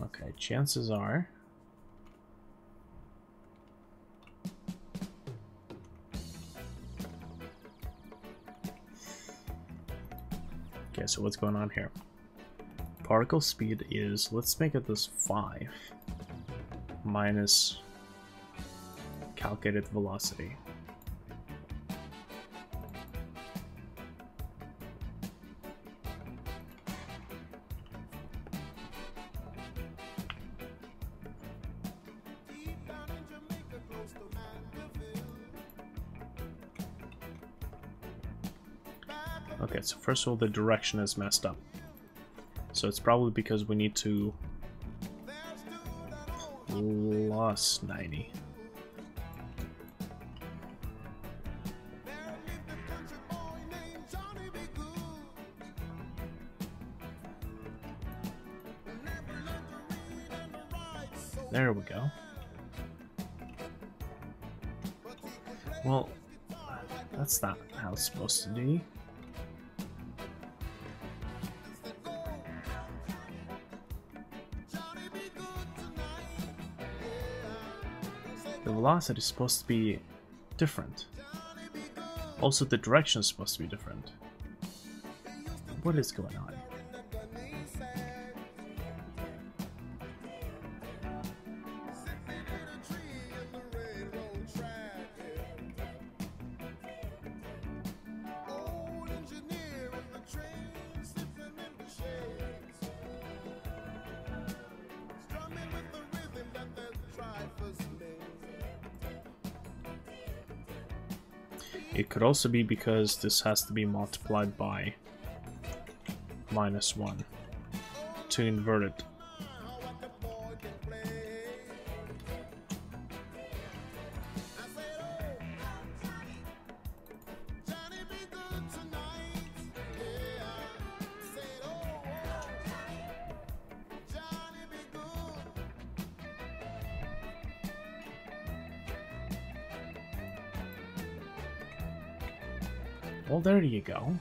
Okay, chances are okay, so what's going on here? Particle speed is, let's make it this 5 minus calculated velocity. Okay, so first of all, the direction is messed up. So it's probably because we need to plus 90. There we go. Well, that's not how it's supposed to be. The velocity is supposed to be different. Also, the direction is supposed to be different. What is going on? It could also be because this has to be multiplied by -1 to invert it. Well, there you go.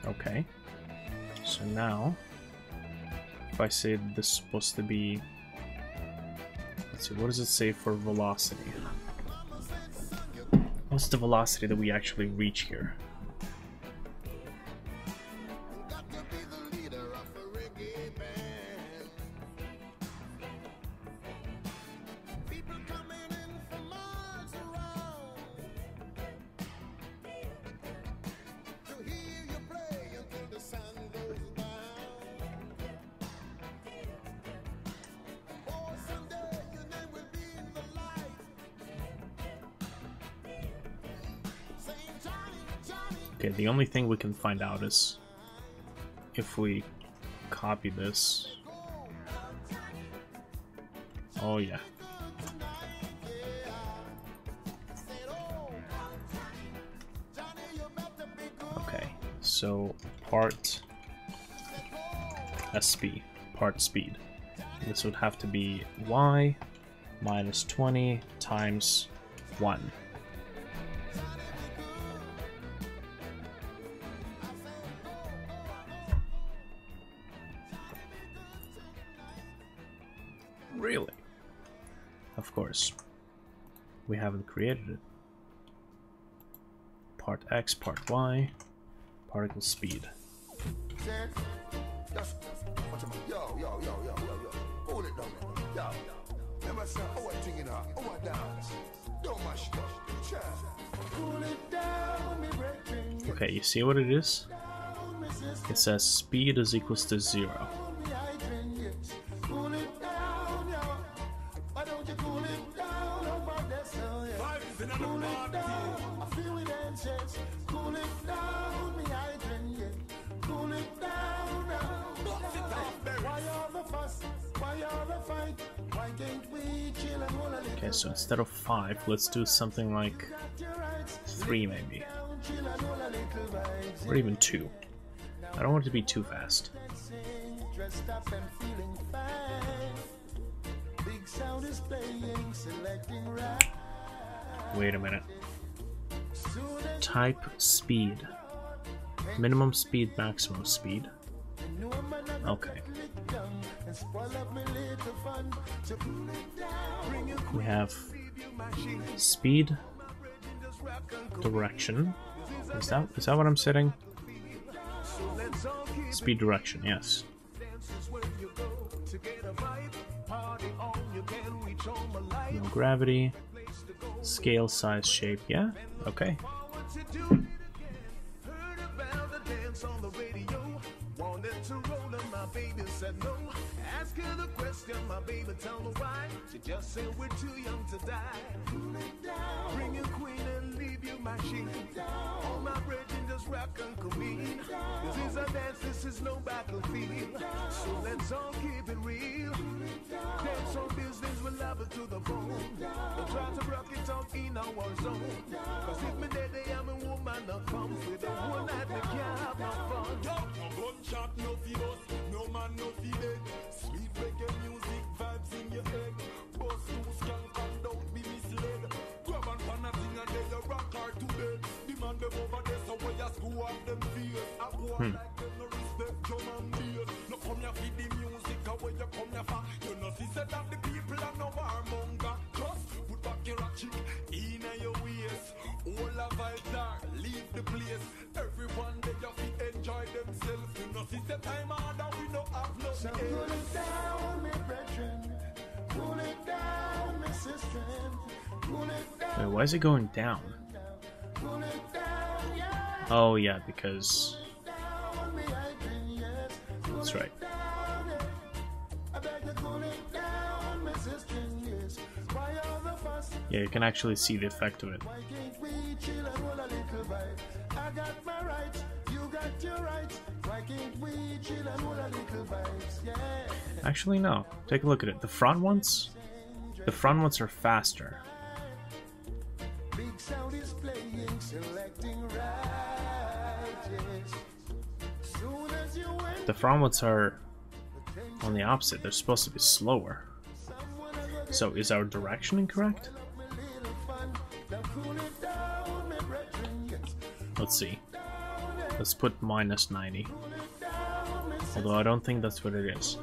Okay. So now, if I say this is supposed to be... Let's see, what does it say for velocity? What's the velocity that we actually reach here? Okay, the only thing we can find out is if we copy this. Oh yeah. Okay, so part SP, part speed. This would have to be y minus 20 times 1. Really? Of course. We haven't created it. Part X, part Y, particle speed. Okay, you see what it is? It says speed is equals to 0. Okay, so instead of 5, let's do something like 3 maybe. Or even 2. I don't want it to be too fast. Wait a minute. Type speed. Minimum speed, maximum speed. Okay. We have speed, direction. Is that what I'm setting? Speed direction, yes. No gravity. Scale, size, shape, yeah? Okay. Ask her the question, my baby, tell me why. She just said we're too young to die. Bring your queen and leave you my sheep. All my brethren just rock and convene. This is a dance, this is no battlefield. So let's all keep it real. Dance on business, we'll love it to the bone. Don't try to rock it out in our zone. Cause if me dead, I am a woman of fun. With a one night, we can't have no fun. No gunshot, no feelings, no man, no feeling. Sweet reggae music, vibes in your head. Boss too strong and don't be misled. Grab and pan a thing and then you rock hard to bed. Demand them over there so when you screw up them fears. I go on like them, no respect drum and bass. No come here for the music, or when you come here for. You know see said that the people are no warmonger. Just put back your chick in your waist. All the vibes are, leave the place. Everyone they just enjoy themselves. You know see the time harder, we no have no so cool it down, me brethren. Cool it down, me sister. Cool it down. Wait, why is it going down? Cool it down, yeah. Oh yeah, because... That's right. Yeah, you can actually see the effect of it. Actually, no. Take a look at it. The front ones are faster. The front ones are on the opposite. They're supposed to be slower. So is our direction incorrect? Let's see. Let's put minus 90. Although I don't think that's what it is.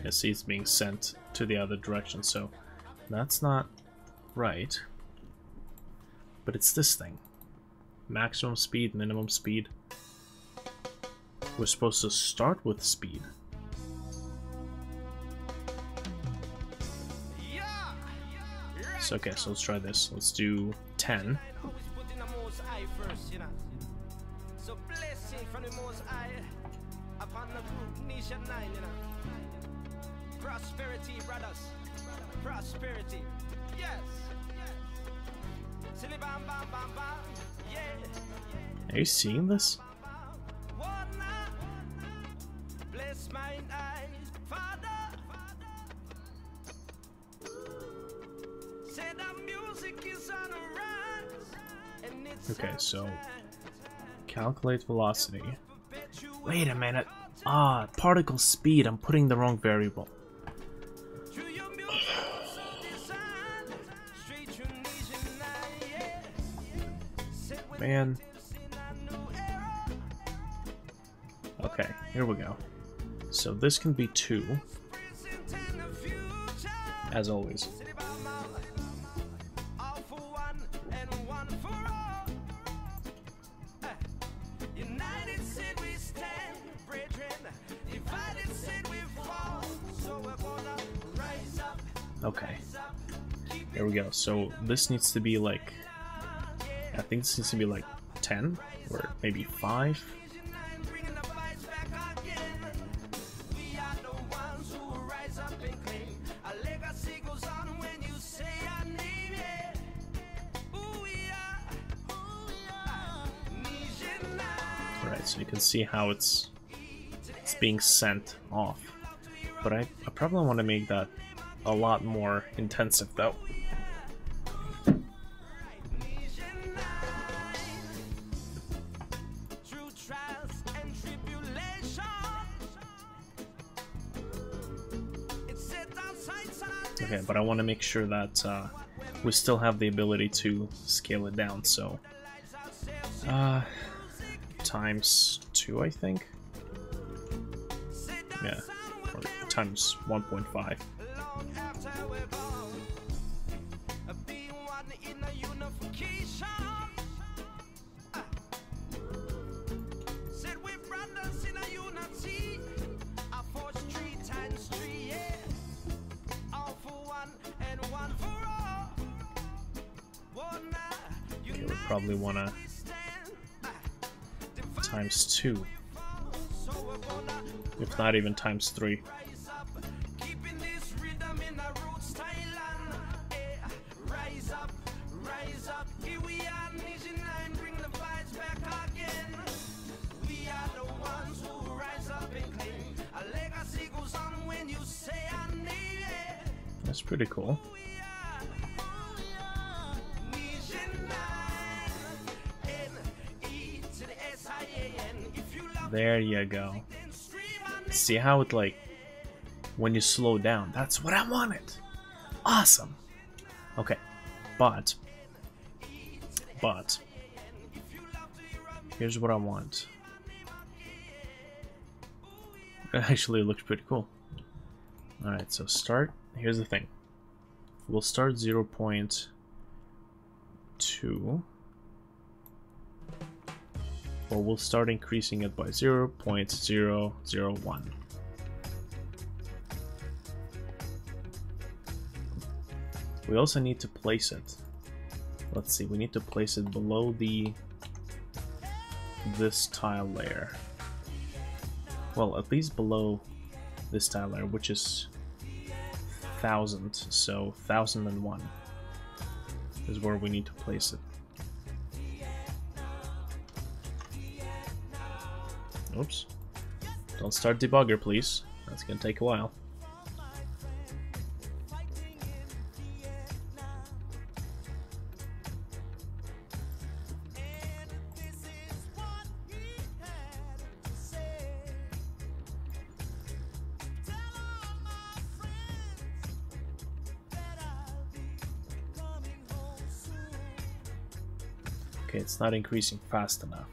You see it's being sent to the other direction, so that's not right. But it's this thing. Maximum speed, minimum speed. We're supposed to start with speed. So, okay, so let's try this. Let's do 10. So blessing from the Most High upon the group nation 9, Prosperity, brothers. Prosperity. Yes. Silly bam bam bam bam. Yeah. Are you seeing this? Bless mine eyes, Father. Say the music is on the rise, and it's Okay, so calculate velocity. Wait a minute. Ah, particle speed. I'm putting the wrong variable. Man. Okay, here we go. So this can be 2, as always. Okay, here we go. So this needs to be like, I think this needs to be like 10 or maybe 5. Alright, so you can see how it's being sent off. But I probably want to make that a lot more intensive though. Okay, but I want to make sure that we still have the ability to scale it down, so times 2, I think. Yeah, or times 1.5. Okay, we probably want to times 2, if not even times 3. That's pretty cool. There you go. See how it, like, when you slow down, that's what I wanted. Awesome. Okay, but here's what I want. It actually looks pretty cool. Alright, so start. Here's the thing. We'll start 0.2. Or we'll start increasing it by 0.001. We also need to place it. Let's see, we need to place it below this tile layer. Well, at least below this tile layer, which is 1000, so 1001 is where we need to place it. Oops. Don't start debugger, please. That's gonna take a while. Okay, it's not increasing fast enough.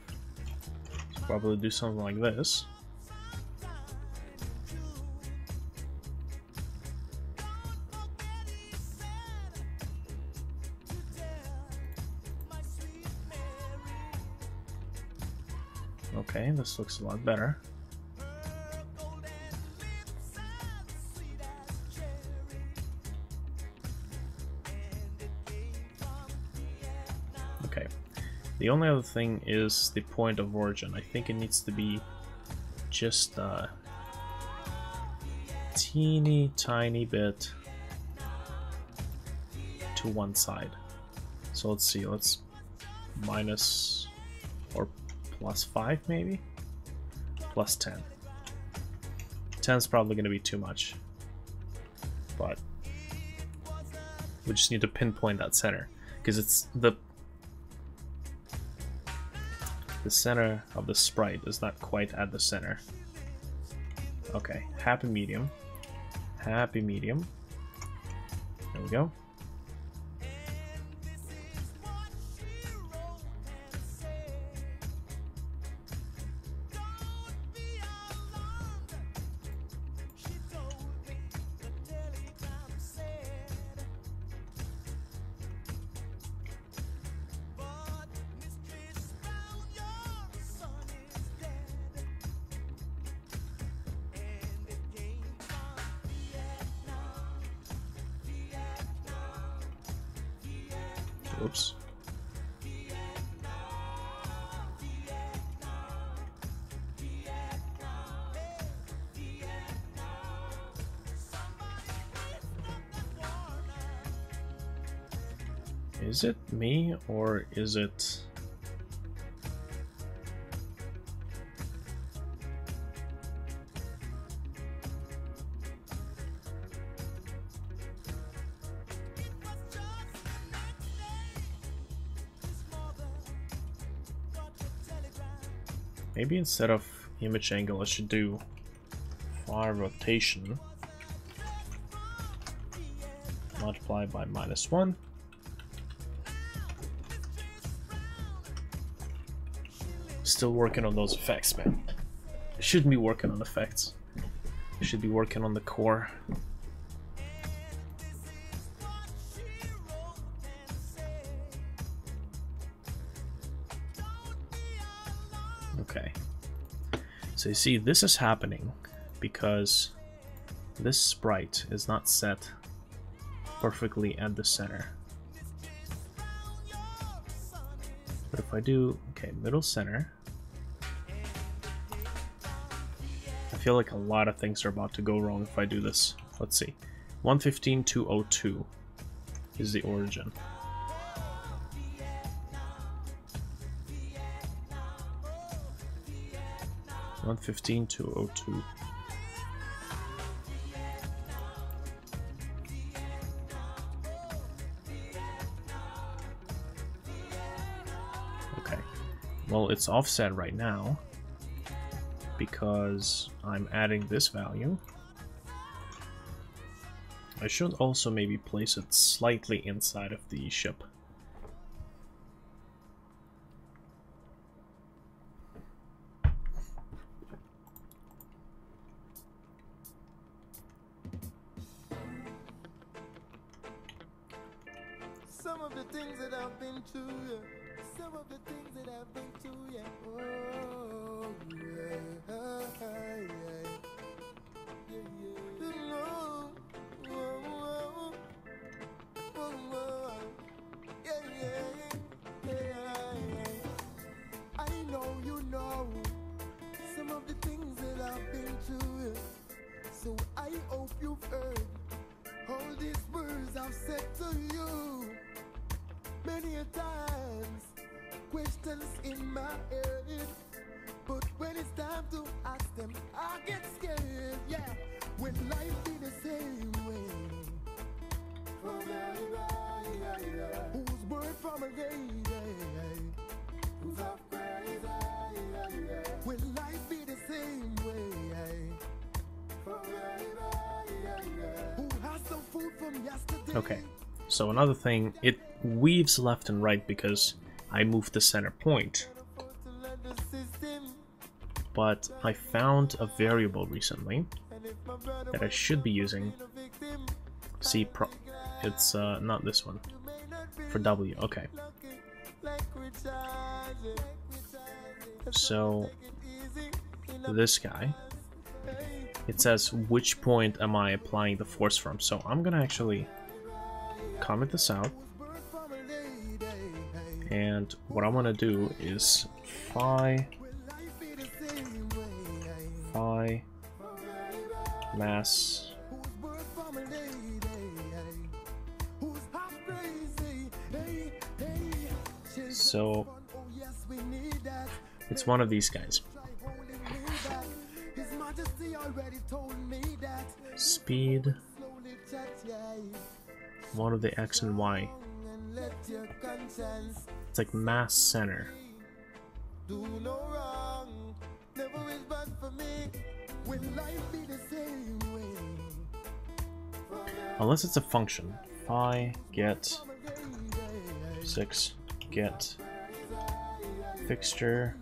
So probably do something like this. Okay, this looks a lot better. Okay, the only other thing is the point of origin. I think it needs to be just teeny tiny bit to one side. So let's see, let's minus or plus 5 maybe? Plus 10. 10 is probably going to be too much, but we just need to pinpoint that center because it's the center of the sprite is not quite at the center. Okay, happy medium. Happy medium. There we go. Oops. Is it me or is it... Maybe instead of image angle I should do far rotation multiplied by -1. Still working on those effects, man. I shouldn't be working on effects. I should be working on the core. Okay. So you see, this is happening because this sprite is not set perfectly at the center. But if I do, okay, middle center, I feel like a lot of things are about to go wrong if I do this. Let's see. 115.202 is the origin. (115.202). Okay, well, it's offset right now because I'm adding this value. I should also maybe place it slightly inside of the ship. Some of the things that I've been through, yeah. Some of the things that I've been through, yeah. Oh, yeah. Yeah, yeah. Oh, oh, oh, oh. Yeah, yeah. Yeah. I know you know some of the things that I've been through, yeah. So I hope you've heard all these words I've said to you. Many a times, questions in my head, but when it's time to ask them, I get scared. Yeah, when life be the same way. Who's born from a lady? Who's up crazy? When life be the same way. Who has some food from yesterday? Okay, so another thing, it weaves left and right because I moved the center point. But I found a variable recently that I should be using. See, it's not this one. For W, okay. So, this guy, it says which point am I applying the force from. So I'm gonna actually comment this out. And what I want to do is phi mass So it's one of these guys. Speed, one of the X and Y. It's like mass center. Unless it's a function. Phi get 6 get fixture.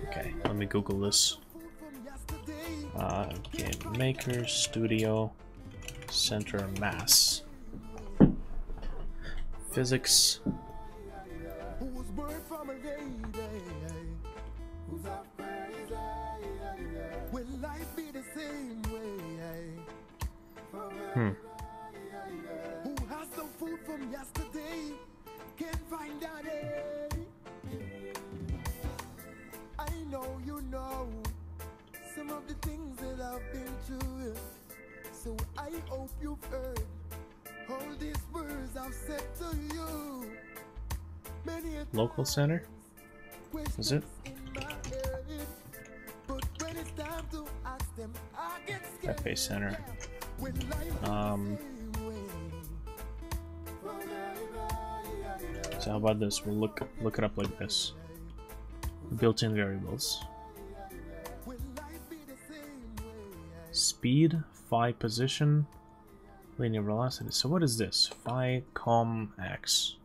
Okay, let me Google this. Game Maker Studio Center Mass Physics. Who has some food from yesterday? Can't find out, I know you know some of the things that I've been through, so I hope you've heard all these words I've said to you. Many a Local center? Is it? but when it's time to ask them, I get scared. FA center. So how about this? We'll look it up like this. Built-in variables. Speed, phi position, linear velocity. So what is this? Phi com x.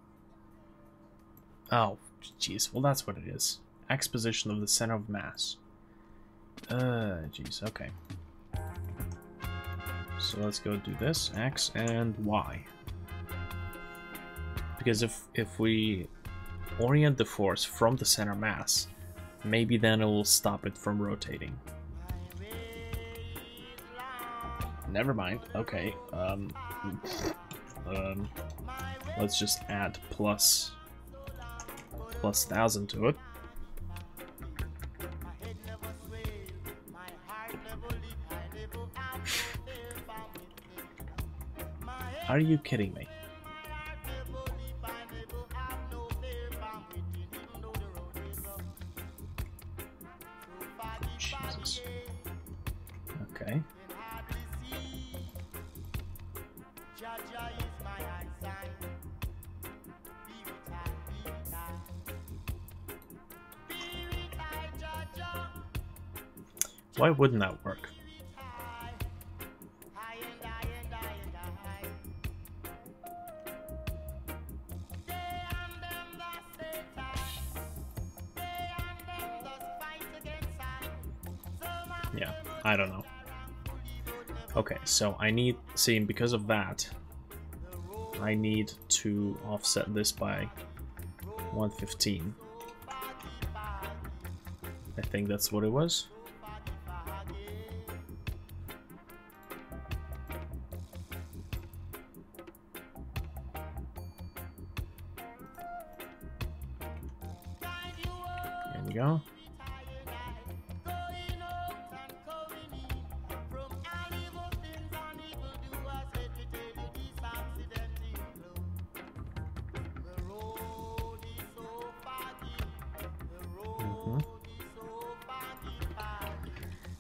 Oh, jeez. Well, that's what it is. X position of the center of mass. Jeez. Okay. So let's go do this. X and Y. Because if we orient the force from the center mass, maybe then it will stop it from rotating. Never mind. Okay. Let's just add plus 1000 to it. Are you kidding me? Jesus. Okay. Why wouldn't that work? Yeah, I don't know. Okay, so I need, see, because of that, I need to offset this by 115. I think that's what it was. There we go.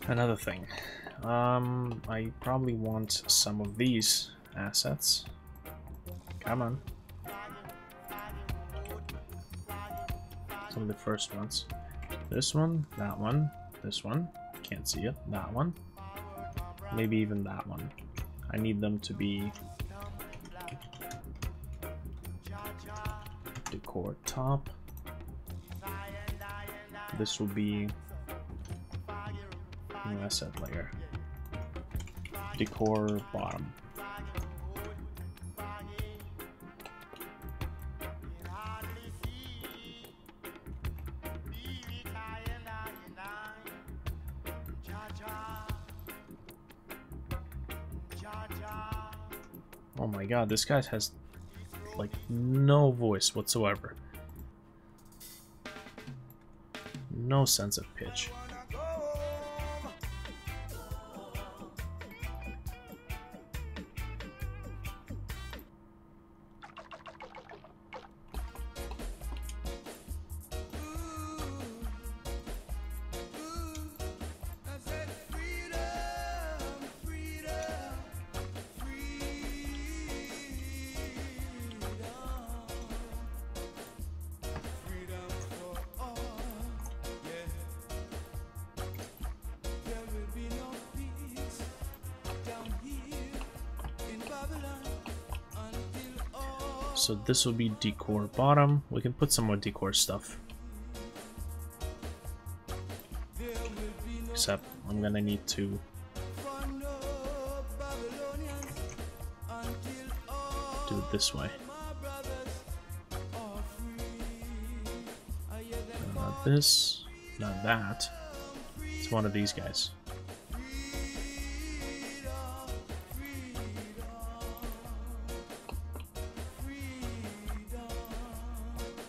Another thing, I probably want some of these assets. Come on. Some of the first ones. This one, that one, this one. Can't see it. That one. Maybe even that one. I need them to be decor top. This will be new asset layer. Decor bottom. Oh my god, this guy has like no voice whatsoever. No sense of pitch. So this will be decor bottom. We can put some more decor stuff. Except I'm gonna need to do it this way. Not this, not that. It's one of these guys.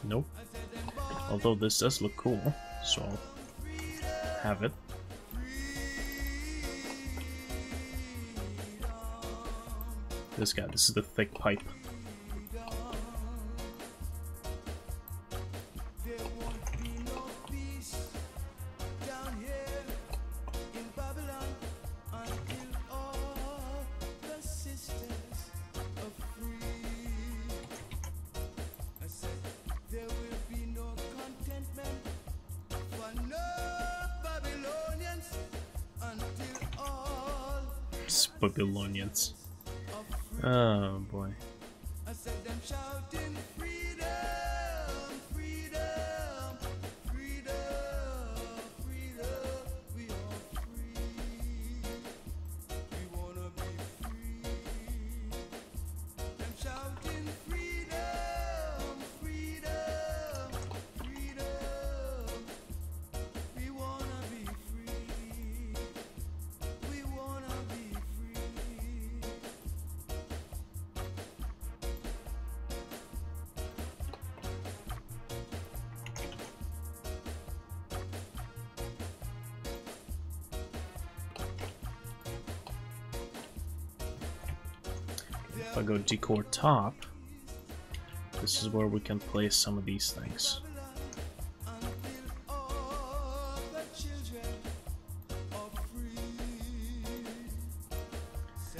Nope. Although this does look cool, so I'll have it. This guy, this is the thick pipe. Babylonians. Oh boy. I said them shouting freedom, freedom, freedom, freedom. We are free. We wanna be free. Them shouting freedom, freedom, freedom. We wanna be free. We wanna be free. If I go decor top, this is where we can place some of these things.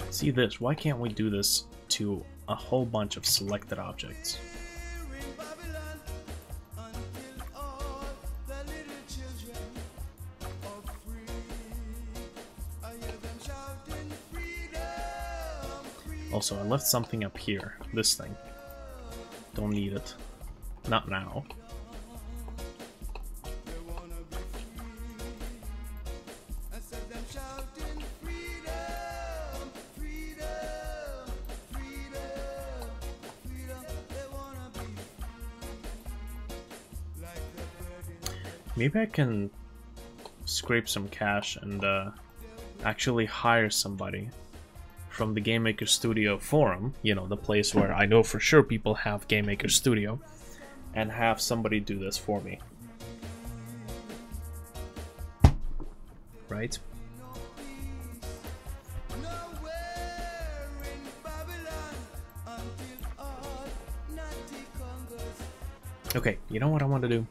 See this, why can't we do this to a whole bunch of selected objects? Also, I left something up here. This thing. Don't need it. Not now. Maybe I can scrape some cash and actually hire somebody from the Game Maker Studio forum, you know, the place where I know for sure people have Game Maker Studio, and have somebody do this for me. Right? Okay, you know what I want to do?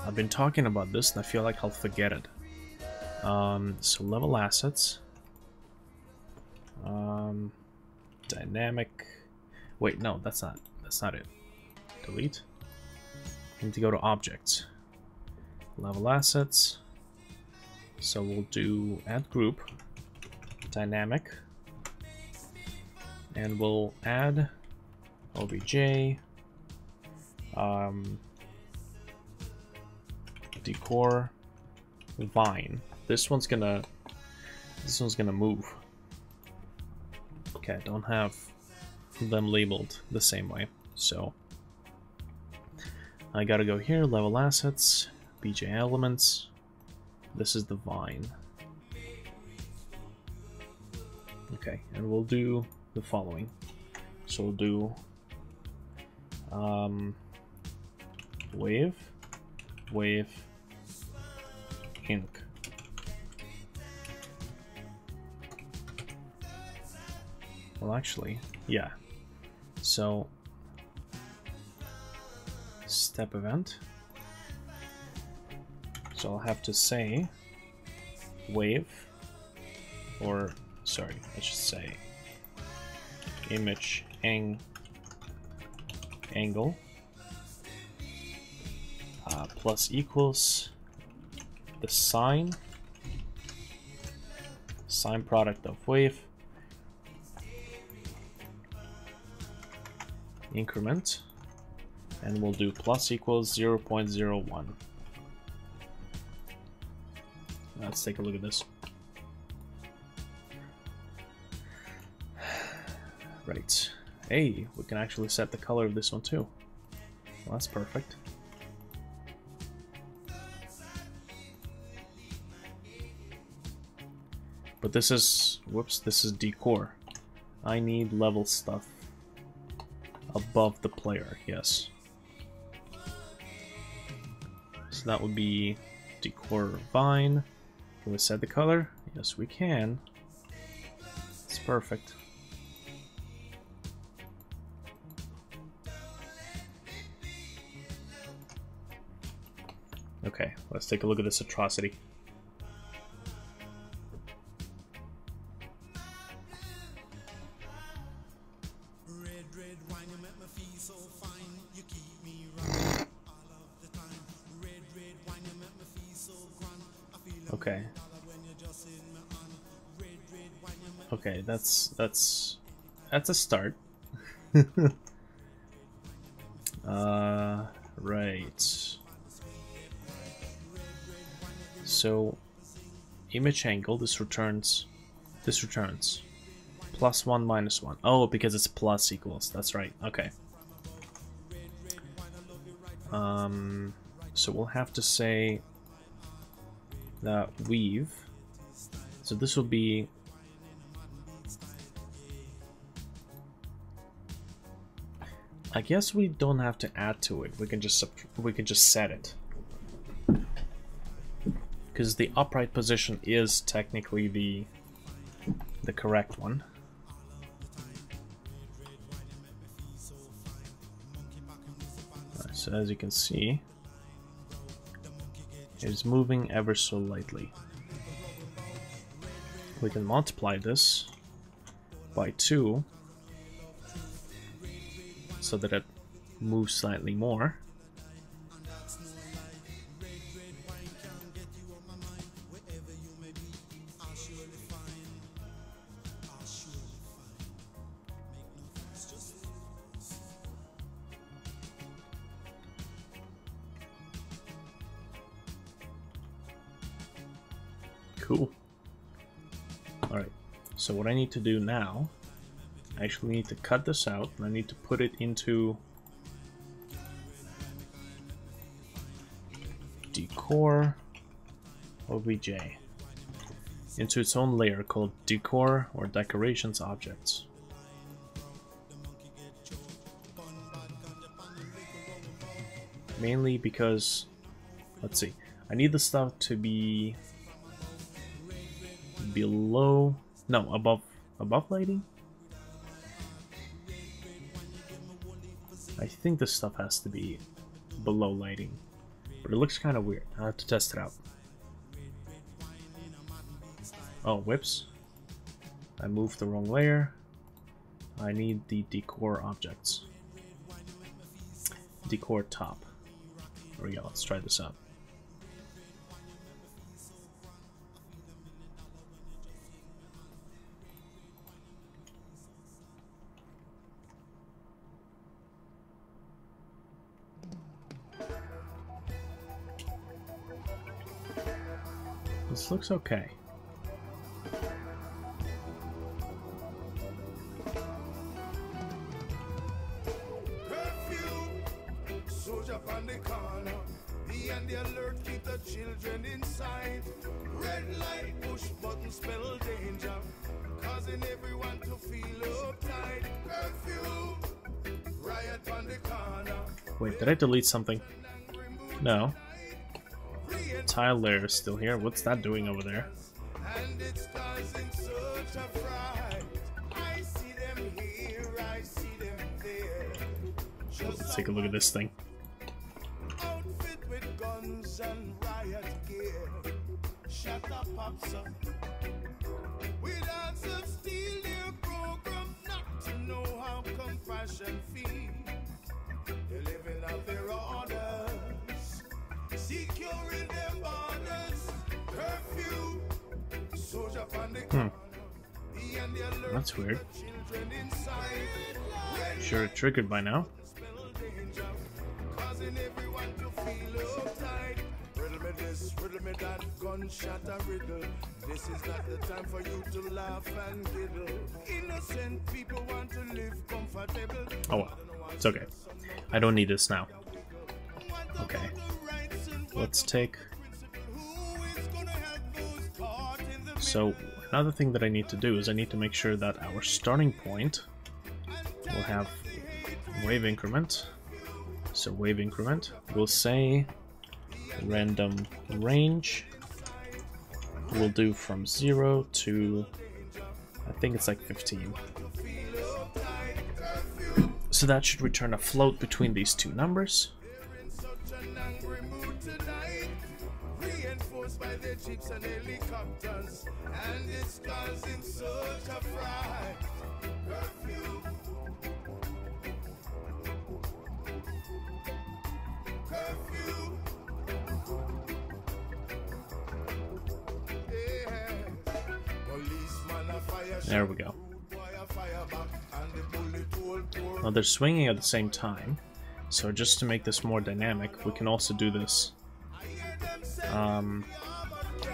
I've been talking about this and I feel like I'll forget it. So level assets. Dynamic. Wait, no, that's not it. Delete. I need to go to objects. Level assets. So we'll do add group. Dynamic. And we'll add obj. Decor vine. This one's gonna move. Okay, I don't have them labeled the same way, so I gotta go here, level assets, BJ elements. This is the vine. Okay, and we'll do the following. So we'll do wave, ink. Well, actually, yeah. So, step event. So I'll have to say wave, or sorry, I should say image angle plus equals the sign product of wave increment, and we'll do plus equals 0.01. Let's take a look at this. Right. Hey, we can actually set the color of this one too. Well, that's perfect. But this is, whoops, this is decor. I need level stuff above the player, yes. So that would be decor vine. Can we set the color? Yes, we can. It's perfect. Okay, let's take a look at this atrocity. Okay. Okay, that's a start. Right. So image angle, this returns +1 -1. Oh, because it's plus equals, that's right. Okay. So we'll have to say that weave. So this will be I guess we don't have to add to it. We can just set it. Because the upright position is technically the correct one. So as you can see, it's moving ever so lightly. We can multiply this by 2 so that it moves slightly more. Cool. Alright, so what I need to do now, I actually need to cut this out, and I need to put it into decor obj, into its own layer called decor or decorations objects. Mainly because, let's see, I need the stuff to be below, no, above lighting. I think this stuff has to be below lighting, but it looks kind of weird. I have to test it out. Oh, whoops. I moved the wrong layer. I need the decor objects. Decor top. There we go, let's try this out. This looks okay. Soldier on the corner, be on the alert, keep the children inside. Red light, push button, spell danger, causing everyone to feel uptight. Curfew, riot on the corner. Wait, did I delete something? No. Tile layer is still here. What's that doing over there? And it's causing such a fright. I see them here, I see them there. Let's take a look at this thing. Outfit with guns and riot gear. Shut up, pops up. With arms of steel, they're programmed not to know how compassion feels. They're living out their orders, securing their borders. Curfew, soldier on the corner. That's weird. sure it triggered by now. Causing everyone to feel uptight. Riddle me this, riddle me that, gunshot a riddle. This is not the time for you to laugh and giggle. Innocent people want to live comfortable. Oh well, it's okay. I don't need this now. Okay, let's take... So, another thing that I need to do is I need to make sure that our starting point will have wave increment. So wave increment, we'll say random range. We'll do from 0 to, I think it's like 15. So that should return a float between these two numbers. Reinforced by the jeeps and helicopters, and it's causing such a fright. Curfew. Curfew. Yeah. Policeman a fire. There we go. Now they're swinging at the same time, so just to make this more dynamic, we can also do this.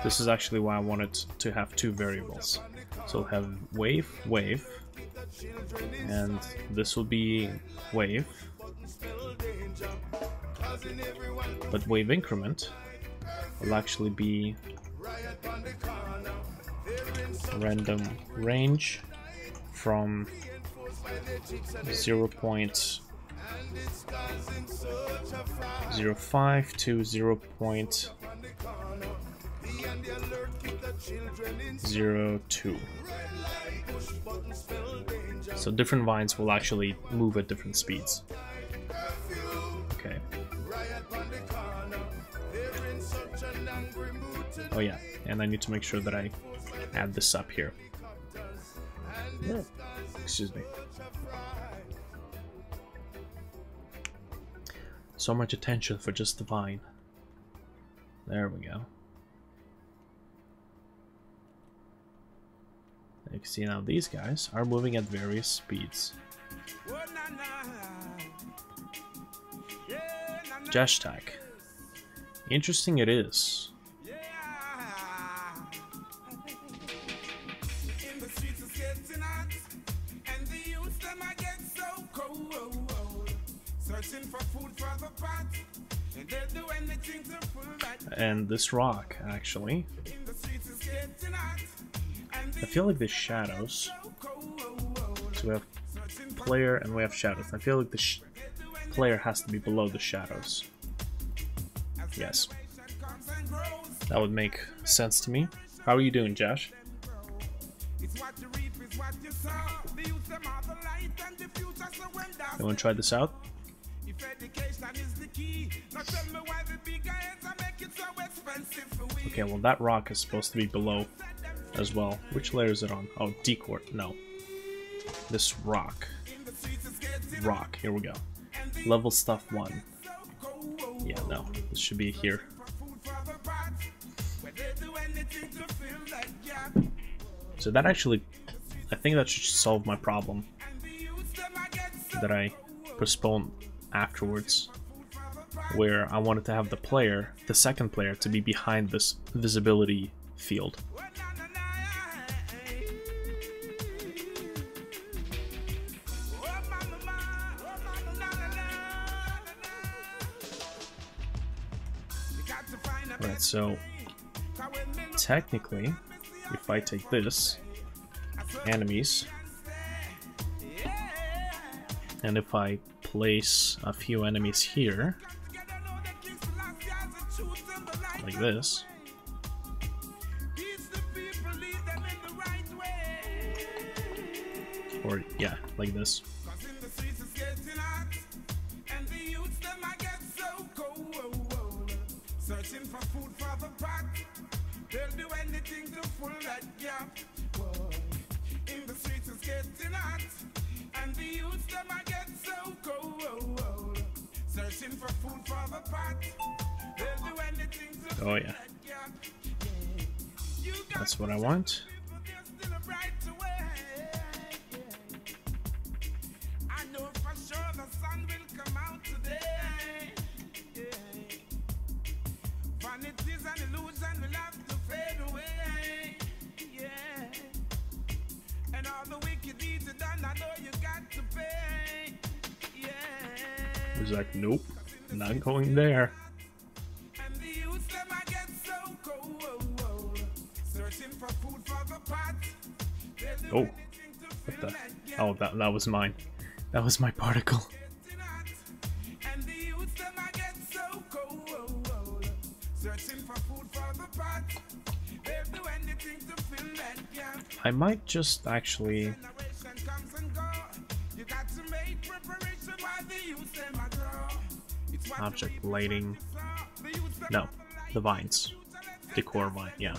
This is actually why I wanted to have two variables. So we'll have wave, wave, and this will be wave, but wave increment will actually be random range from 0.05 to 0.02. So different vines will actually move at different speeds. Okay. Oh yeah, and I need to make sure that I add this up here. Excuse me. So much attention for just the vine. There we go. You can see now these guys are moving at various speeds. Hashtag. Interesting it is. And this rock, actually, I feel like the shadows. So we have player and we have shadows. I feel like the player has to be below the shadows. Yes, that would make sense to me. How are you doing, Josh? You want to try this out? Okay, well that rock is supposed to be below as well. Which layer is it on? Oh, decor. No. This rock. Rock. Here we go. Level stuff 1. Yeah, no. This should be here. So that actually, I think that should solve my problem that I postponed afterwards, where I wanted to have the player, the second player, to be behind this visibility field. Right, so technically, if I take this, enemies, and if I place a few enemies here, like this, or yeah, like this. Searching for food for the pot, they'll do anything to fill that gap. In the streets it's getting hot, and the youths them I get so cold. Searching for food for the pot, they'll do anything to fill that gap. That's what I want. He's like, nope, not going there. And the youth them a get so cold, searching for food for the pot. They'll do Oh, anything to what fill the? that gap. Oh, that was mine. That was my particle. Getting hot. And the youth them a get so cold, searching for food for the pot. They'll do anything to fill that gap. I might just actually. Generation comes and go. You got to make preparation while the youth them a grow. It's what Object the lighting. the youth them No, have a the light. vines. Decor vine, yeah.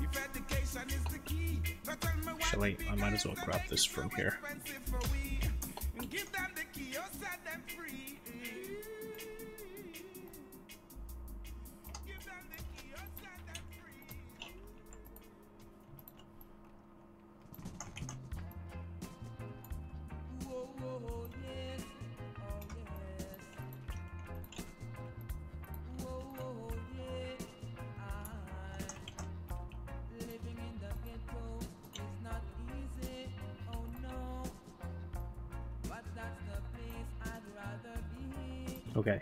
If education is the key, now tell me why Actually, the I big might as well guys grab make this it from so here. expensive for we. Give them the key or set them free. Give them the key or set them free. Whoa, whoa, yes. Oh, yes. Whoa, whoa, yeah. Living in the ghetto is not easy. Oh no. But that's the place I'd rather be. Okay,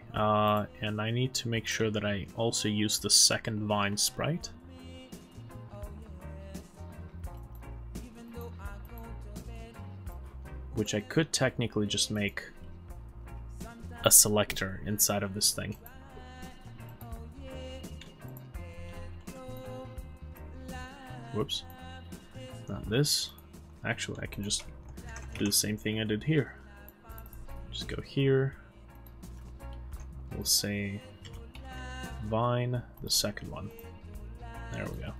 and I need to make sure that I also use the second vine sprite. Oh yes. Even though I go to bed, Which I could technically just make a selector inside of this thing. oh yeah. Ghetto life. Whoops. Not this. Actually, I can just do the same thing I did here. Just go here. We'll say vine, the second one. There we go.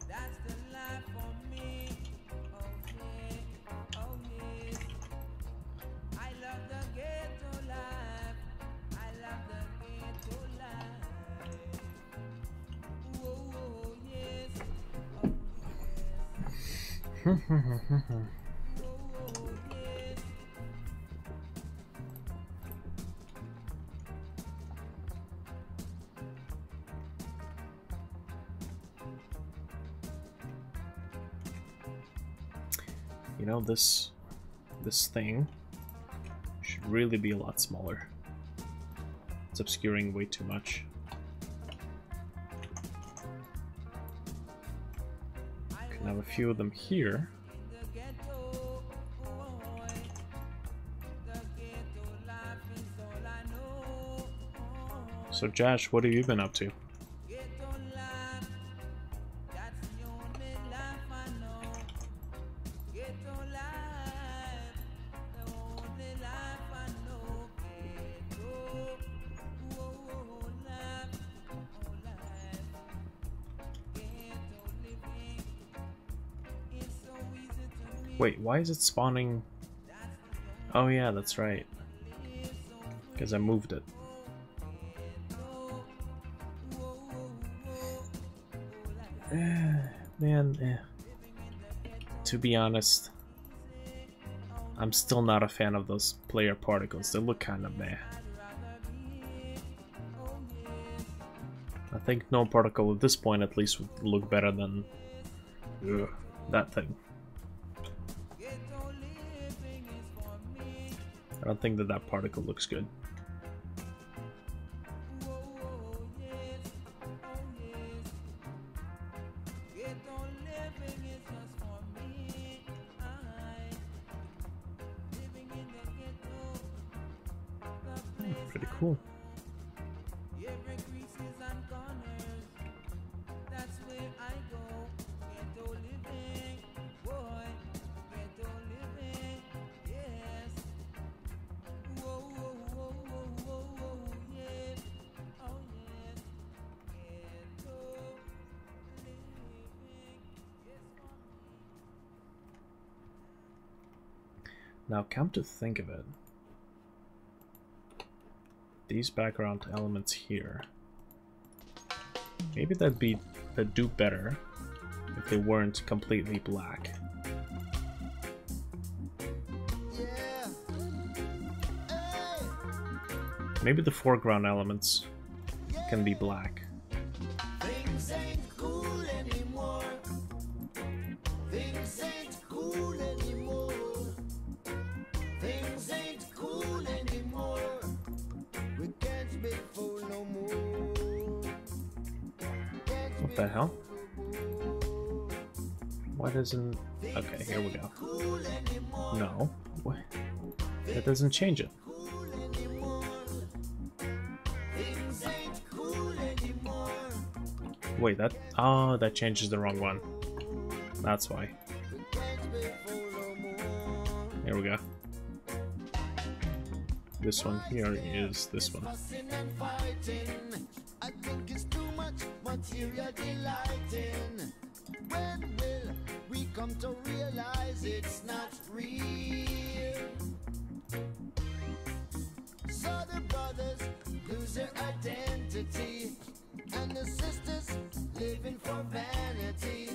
That's the life for me. Oh yeah, oh yes. I love the ghetto life. I love the ghetto life. Whoa, whoa, yes. Oh yes. Whoa, whoa, yes. You know, this thing should really be a lot smaller. It's obscuring way too much. Can have a few of them here. The ghetto, boy. The ghetto life is all I know. So Josh, what have you been up to? Ghetto life, that's the only life I know. Ghetto life, the only life I know. Ghetto, life, life. Ghetto living, it's so easy to me. Wait, why is it spawning? Oh yeah, that's right. Because I moved it. Man, to be honest, I'm still not a fan of those player particles. They look kind of meh. I think no particle at this point at least would look better than that thing. I don't think that that particle looks good. Pretty cool. Every creases and corners, that's where I go. Ghetto living, boy, ghetto living, yes. Whoa, whoa, whoa, whoa, whoa, whoa, yes. Oh yes, ghetto living, yes for me. Now, come to think of it, these background elements here, maybe that'd do better if they weren't completely black. Yeah. Hey. Maybe the foreground elements can be black. Things ain't cool anymore. Things ain't cool anymore. Things ain't cool anymore. What the hell? Why doesn't... Okay, here we go. No. What? That doesn't change it. Wait, that... Oh, that changes the wrong one. That's why. Here we go. This one here is this one. I think it's too much material delighting. When will we come to realize it's not real? So the brothers lose their identity, and the sisters living for vanity.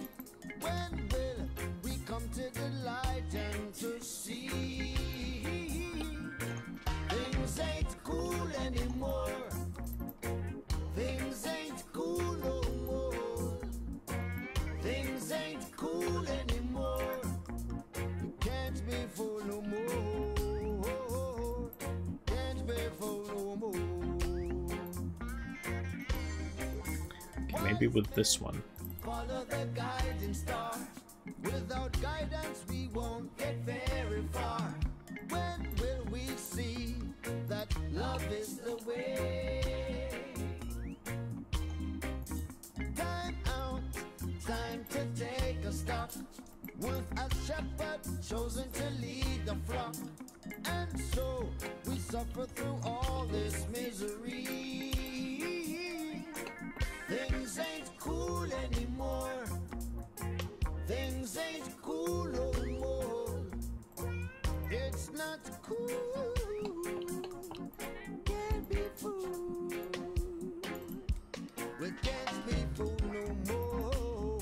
When will we come to the light and to see things ain't cool anymore? Things ain't cool no more. Things ain't cool anymore. You can't be fooled no more. Can't be fooled no more. Okay, maybe with this one. Follow the guiding star. Without guidance we won't get very far. When will we see that love is the way? Time out, time to take a stop. With a shepherd chosen to lead the flock. And so we suffer through all this misery. Things ain't cool anymore. Things ain't cool no more. It's not cool. Can't be fooled. We can't be fooled no more.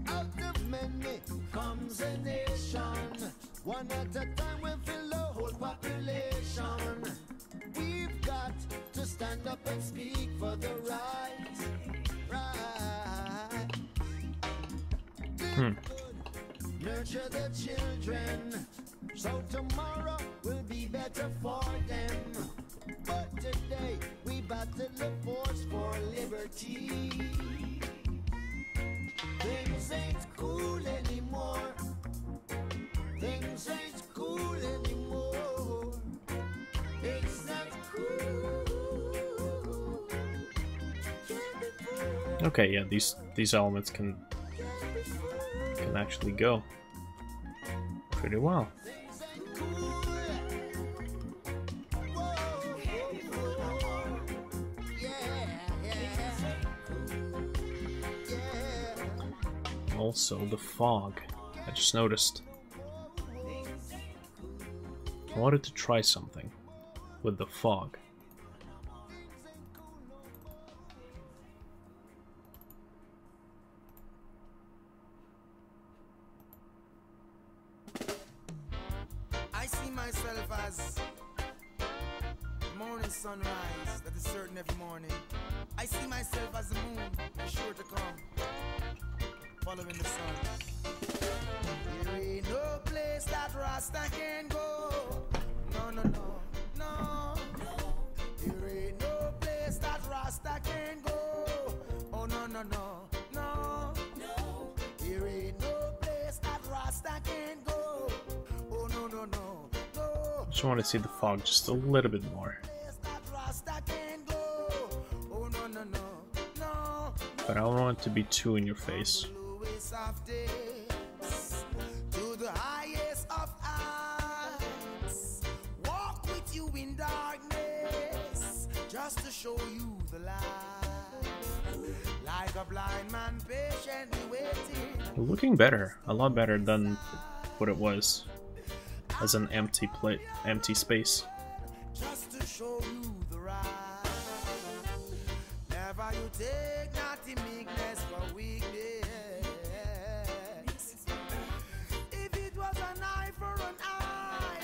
Out of many comes a nation. One at a time we fill the whole population. We've got to stand up and speak for the right. Right. Nurture the children, so tomorrow will be better for them. But today we battle the force for liberty. Things ain't cool anymore. Things ain't cool anymore. It's not cool. Can't be fooled. Okay, yeah, these elements can actually go pretty well. Things ain't cool. Whoa. Yeah. Also, the fog. I just noticed. I wanted to try something with the fog. I see myself as morning sunrise that is certain every morning. I see myself as the moon, is sure to come, following the sun. There ain't no place that Rasta can go. No, no, no, no, no. There ain't no place that Rasta can go. Oh, no, no, no, no, no. There ain't no place that Rasta can go. Oh, no, no, no, no. Just want to see the fog just a little bit more. But I don't want it to be too in your face. To the highest of heights, walk with you in darkness, just to show you the light. Like a blind man patiently waiting. Looking better, a lot better than what it was as an empty plate, empty space. Just to show you the right. Never you take not the meekness for weakness. If it was an eye for an eye,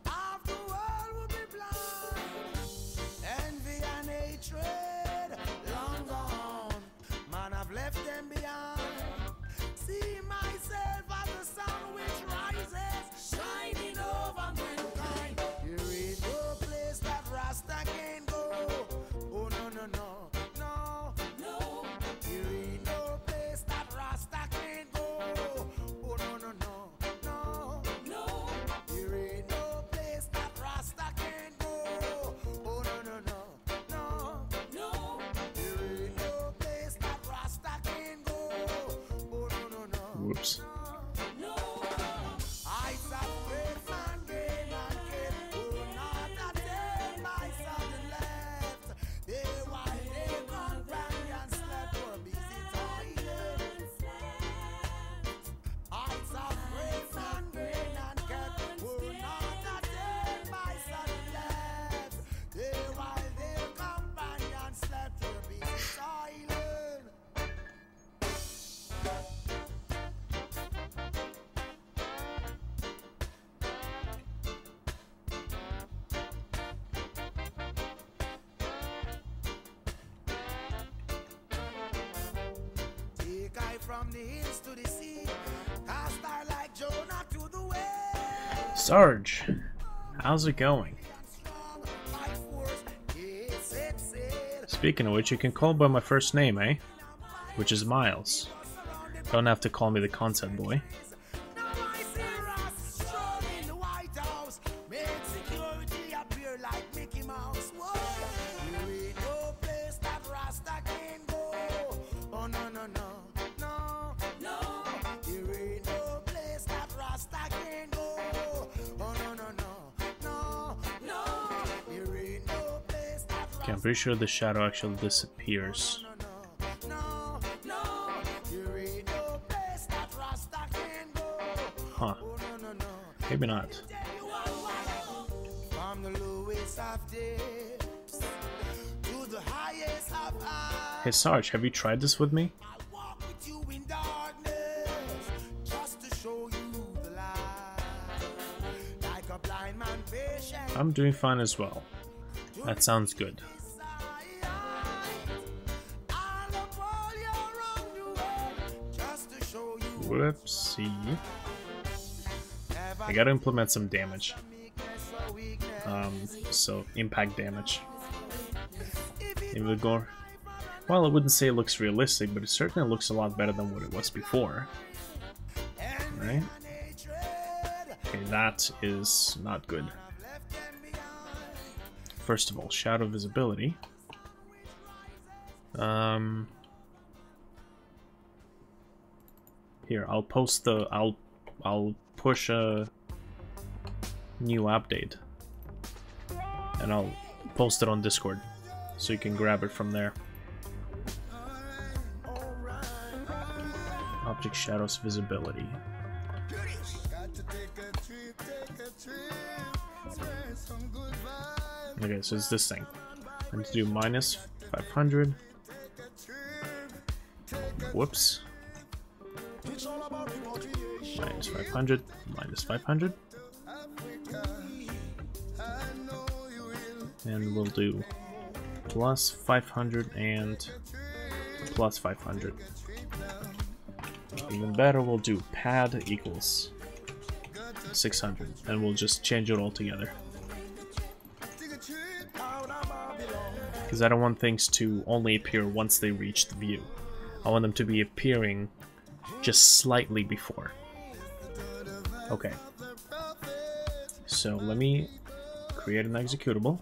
half the world would be blind. Envy and hatred, long gone, man, I've left them behind. See myself as the sun which rises, shining over mankind. There ain't no place that Rasta can go. Oh, no, no, no, Whoops. From the hills to the sea, cast I like Jonah to the west. Sarge, how's it going? Speaking of which, you can call by my first name, eh? Which is Miles. Don't have to call me the concept boy. Okay, I'm pretty sure the shadow actually disappears. Huh. Maybe not. Hey Sarge, have you tried this with me? I'm doing fine as well. That sounds good. Whoopsie. I gotta implement some damage. So impact damage. It would go. Well, I wouldn't say it looks realistic, but it certainly looks a lot better than what it was before. Right? Okay, that is not good. First of all, shadow visibility. Here, I'll post the. I'll push a new update, and I'll post it on Discord, so you can grab it from there. Object shadows visibility. Okay, so it's this thing. I need to do minus 500. Whoops. Minus 500, minus 500. And we'll do plus 500 and plus 500. Even better, we'll do pad equals 600, and we'll just change it all together. Because I don't want things to only appear once they reach the view. I want them to be appearing just slightly before. Okay. So let me create an executable.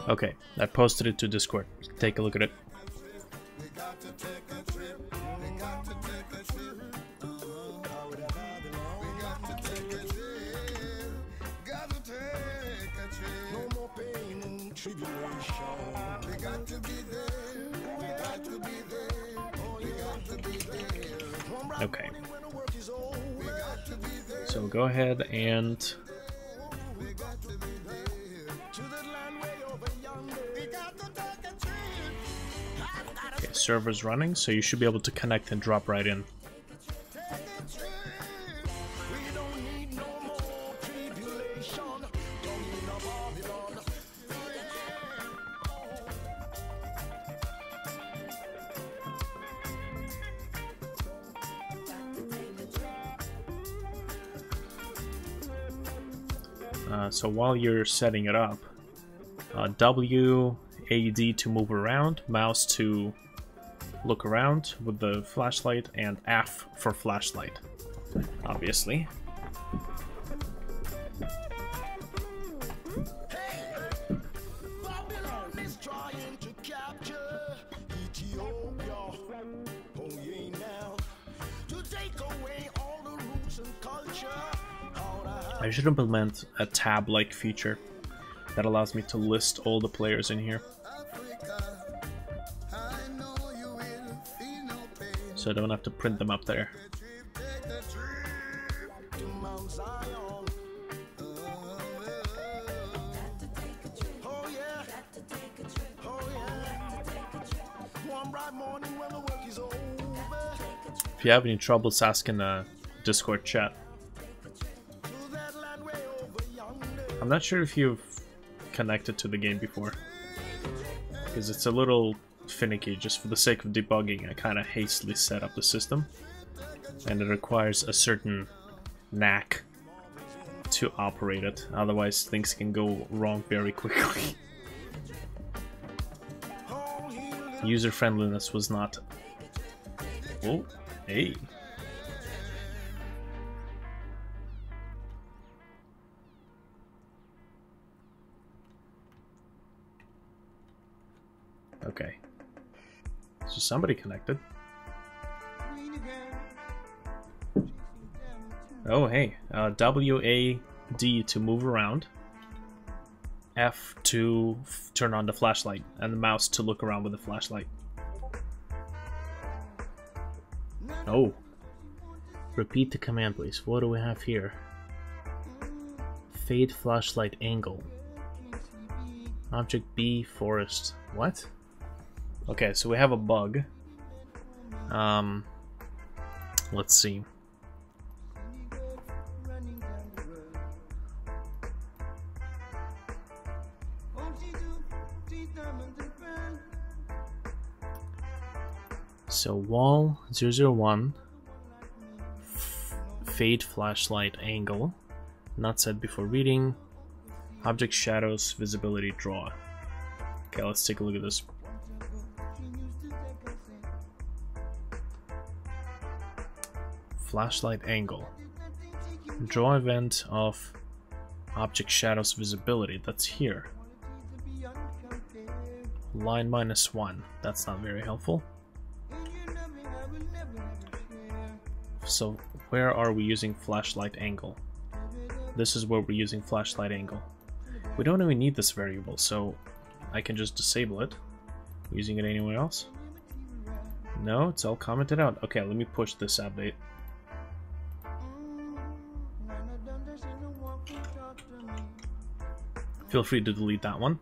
Okay, I posted it to Discord. Take a look at it. Okay. So go ahead and okay, server's running, so you should be able to connect and drop right in. So while you're setting it up, W, A, D to move around, mouse to look around with the flashlight, and F for flashlight, obviously. Babylon is trying to capture Ethiopia. Oh yeah, now to take away all the roots and culture. I should implement a tab-like feature that allows me to list all the players in here, so I don't have to print them up there. If you have any troubles, ask in the Discord chat. I'm not sure if you've connected to the game before, because it's a little finicky. Just for the sake of debugging, I kind of hastily set up the system, and it requires a certain knack to operate it, otherwise things can go wrong very quickly. User friendliness was not... Oh, hey. Okay. So somebody connected. Oh, hey. W-A-D to move around. F to turn on the flashlight. And the mouse to look around with the flashlight. Oh. Repeat the command, please. What do we have here? Fade flashlight angle. Object B, forest. What? Okay, so we have a bug. Let's see. So wall 001 fade flashlight angle, not set before reading. Object shadows visibility draw. Okay, let's take a look at this. Flashlight angle. Draw event of object shadows visibility. That's here. Line -1. That's not very helpful. So where are we using flashlight angle? This is where we're using flashlight angle. We don't even need this variable, so I can just disable it. Using it anywhere else? No, it's all commented out. Okay, let me push this update. Feel free to delete that one.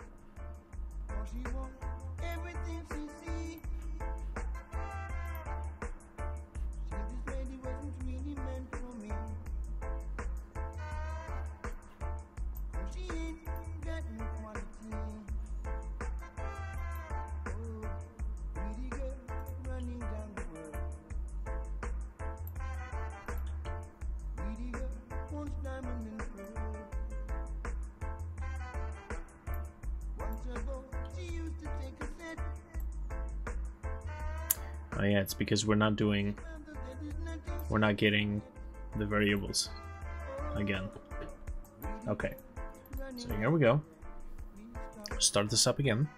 Oh yeah, it's because we're not getting the variables again. Okay, so here we go. Start this up again.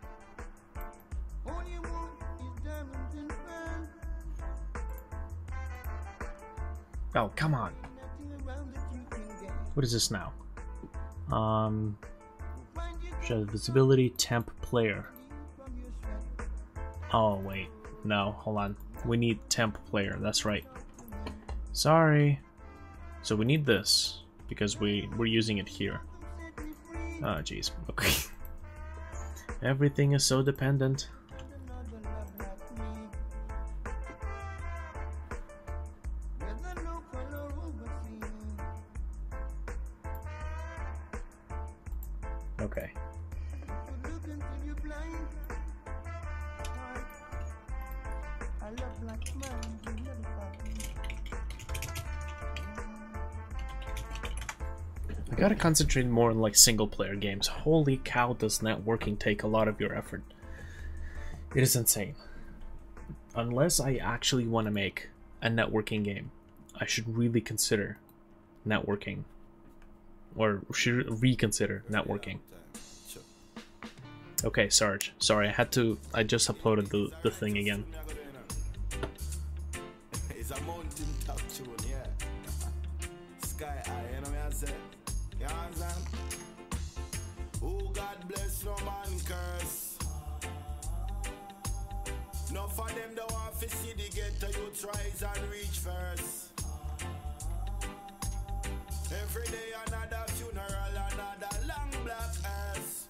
Oh, come on. What is this now? Shadow visibility, temp player. Oh, wait. No, hold on. We need temp player, that's right. Sorry. So we need this, because we're using it here. Oh, jeez. Okay. Everything is so dependent. Okay. I gotta concentrate more on like single player games. Holy cow, does networking take a lot of your effort. It is insane. Unless I actually want to make a networking game, I should really consider networking. Or should reconsider networking. Okay, Sarge. Sorry, I just uploaded the thing again. It's a mountain top tune, yeah. Sky high, you know what I say? You understand? Oh, God bless, no man curse. No for them that want to see the ghetto youth rise and reach first. Every day another funeral, another long black ass.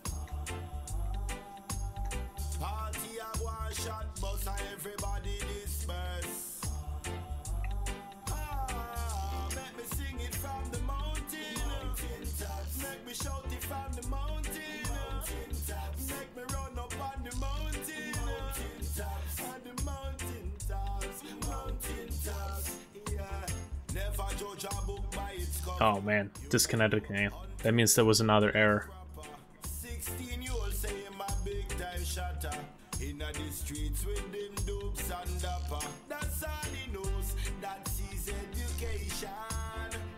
Party a one shot, bus and everybody disperse. Make me sing it from the mountain. Make me shout it from the mountain. Make me run up on the mountain. On the mountain tops, yeah. Never judge a book by its cover. Oh man, disconnected again. That means there was another error. 16-year-old saying my big time shatter. In the streets with them dopes and dapper. That's all he knows. That's his education.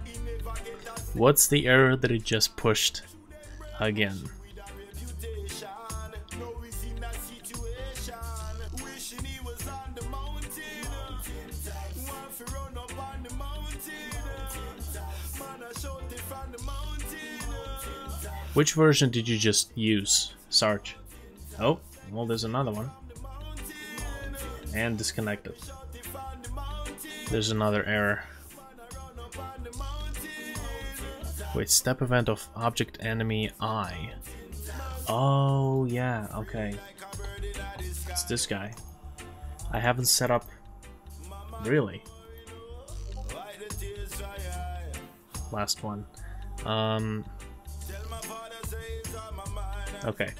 He never get that. What's the error that it just pushed again? With a reputation. No, he's in a situation. Wishing he was on the mountain. Want to run up on the mountain. Man, I shout it from the mountain. Which version did you just use, Sarge? Oh, well, there's another one. And disconnected. There's another error. Wait, step event of object enemy I. Oh, yeah, okay. It's this guy. I haven't set up... Really? Last one. Okay.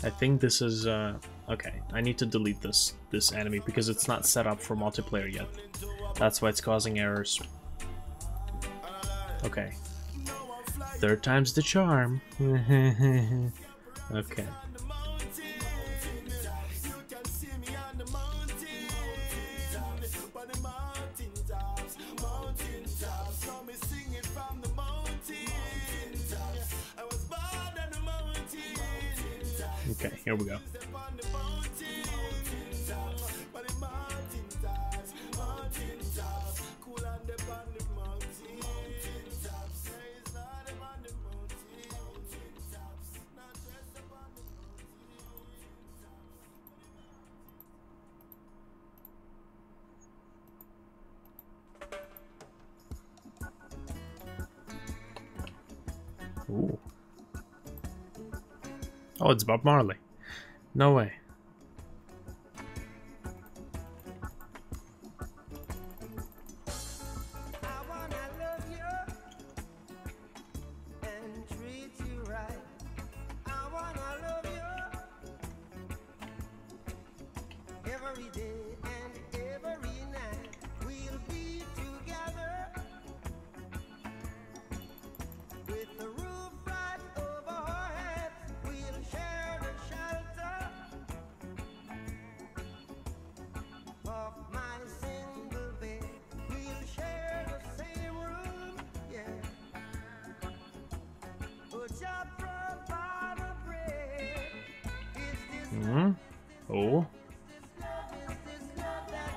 I think this is, okay. I need to delete this enemy because it's not set up for multiplayer yet. That's why it's causing errors. Okay. Third time's the charm. Okay. Okay, here we go. Ooh. Oh, it's Bob Marley. No way. Oh.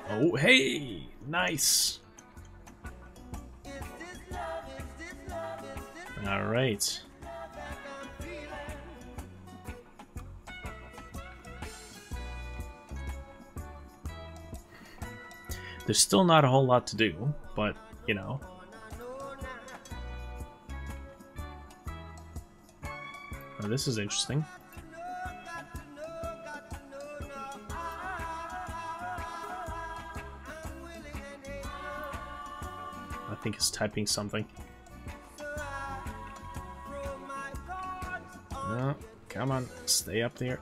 Oh, hey! Nice! Alright. There's still not a whole lot to do, but, you know. Oh, this is interesting. I think he's typing something. Oh, come on, stay up there.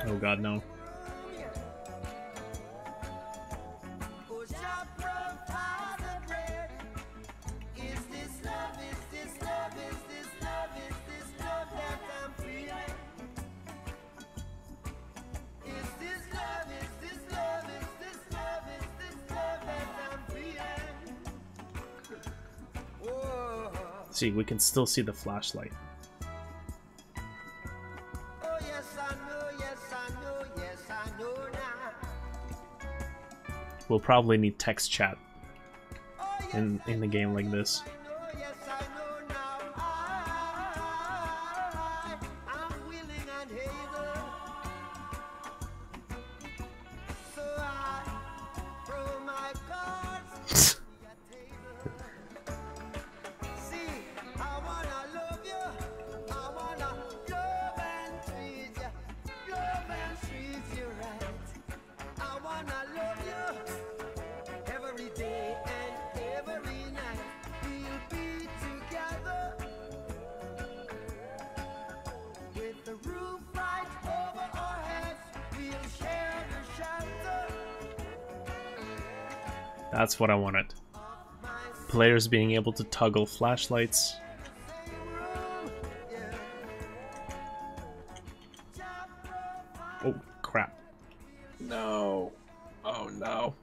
Oh god, no. Oh, Jah provide the bread. Is this love? Is this love? Is this love? Is this love that I'm feeling? Is this love? Is this love? Is this love? Is this love that I'm feeling? Whoa. See, we can still see the flashlight. Oh yes, I know, yes, I know, yes, I know now. We'll probably need text chat Oh yes, in a game like this. I know, yes, I know now. I'm willing and able. So I throw my cards on your table. See, I wanna love you. I wanna love and treat you. Love and treat you right. I wanna love you every day and every night. We'll be together with the roof right over our heads. We'll share the shelter That's what I wanted. of my Players being able to toggle flashlights. same room. Yeah. Jah provide Oh, crap. No. Oh, no.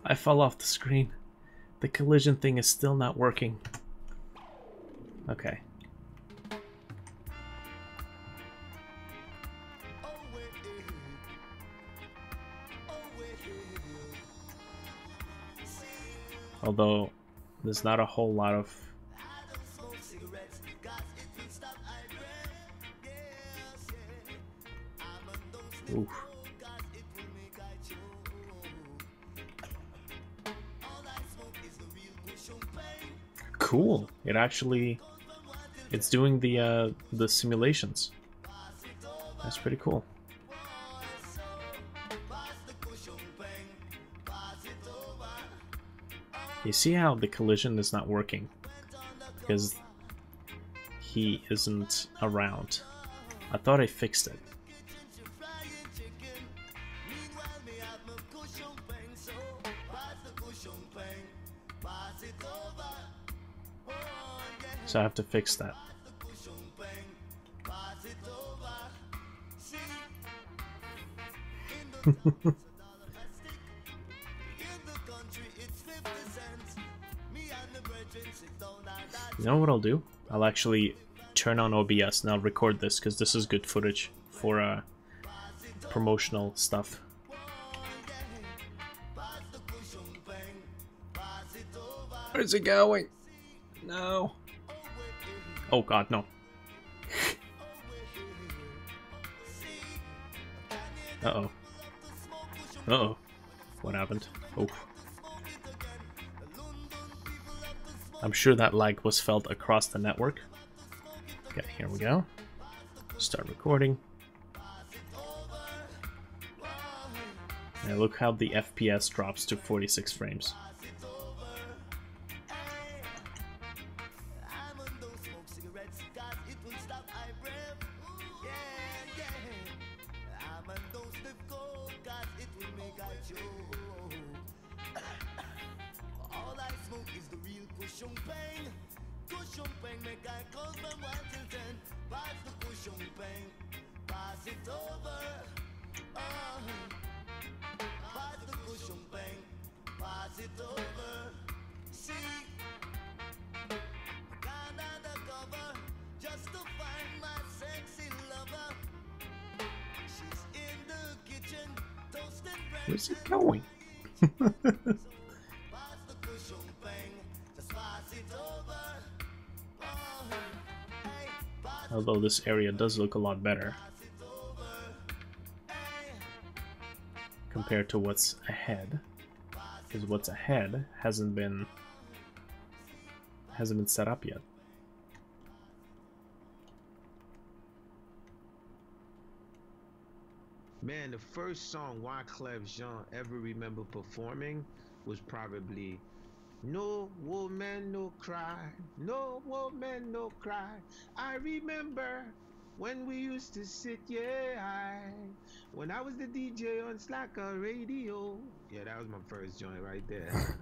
I fell off the screen. The collision thing is still not working. Okay. Although, there's not a whole lot of... Oof. Cool. It actually... It's doing the simulations. That's pretty cool. You see how the collision is not working? Because he isn't around. I thought I fixed it. So I have to fix that. You know what I'll do? I'll actually turn on OBS and I'll record this because this is good footage for promotional stuff. Where's it going? No. Oh god, no. Uh-oh. Uh-oh. What happened? Oh. I'm sure that lag was felt across the network. Okay, here we go. Start recording. And look how the FPS drops to 46 frames. Where's it going? Although this area does look a lot better compared to what's ahead, because what's ahead hasn't been set up yet. Man, the first song Wyclef Jean ever remember performing was probably No Woman No Cry, No Woman No Cry. I remember When we used to sit, when I was the DJ on Slacker Radio. Yeah, that was my first joint right there.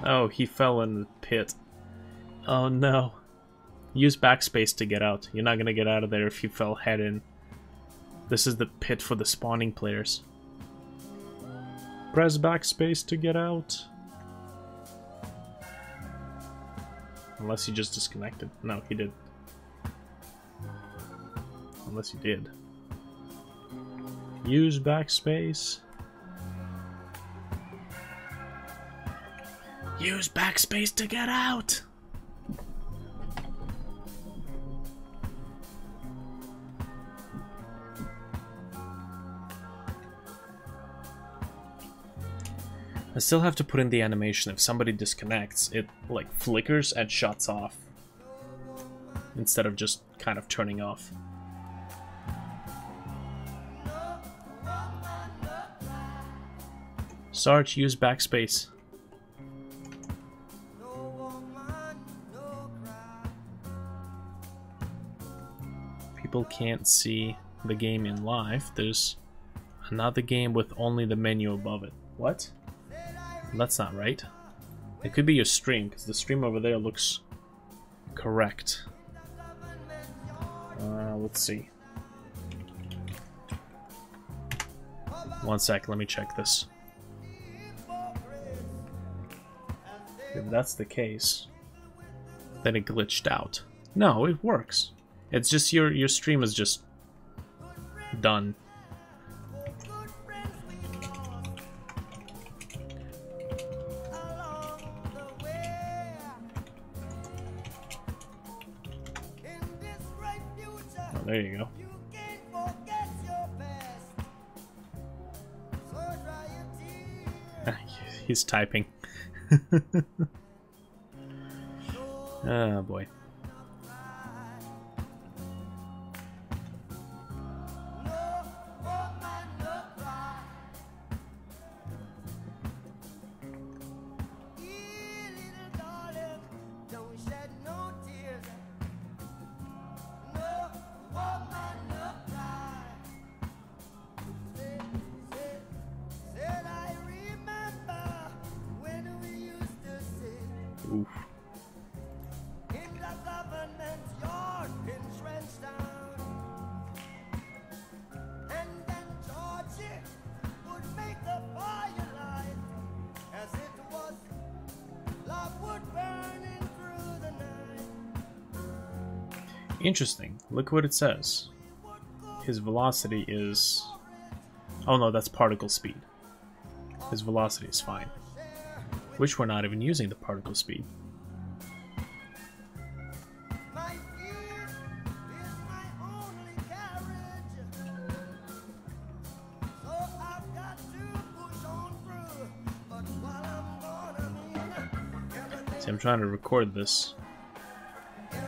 Oh, he fell in the pit. Oh no. Use backspace to get out. You're not gonna get out of there if you fell head in. This is the pit for the spawning players. Press backspace to get out. Unless he just disconnected. No, he did. Unless he did. Use backspace. Use backspace to get out! I still have to put in the animation. If somebody disconnects, it like flickers and shuts off instead of just kind of turning off. Sarge, use backspace. People can't see the game in live. There's another game with only the menu above it. What? That's not right. It could be your stream, because the stream over there looks correct. Let's see. One sec, let me check this. If that's the case, then it glitched out. No, it works. It's just your stream is just done. Oh, there you go. He's typing. Oh boy. Oof. Interesting. Look what it says. His velocity is... Oh no, that's particle speed. His velocity is fine. Which we're not even using the particle speed. See, I'm trying to record this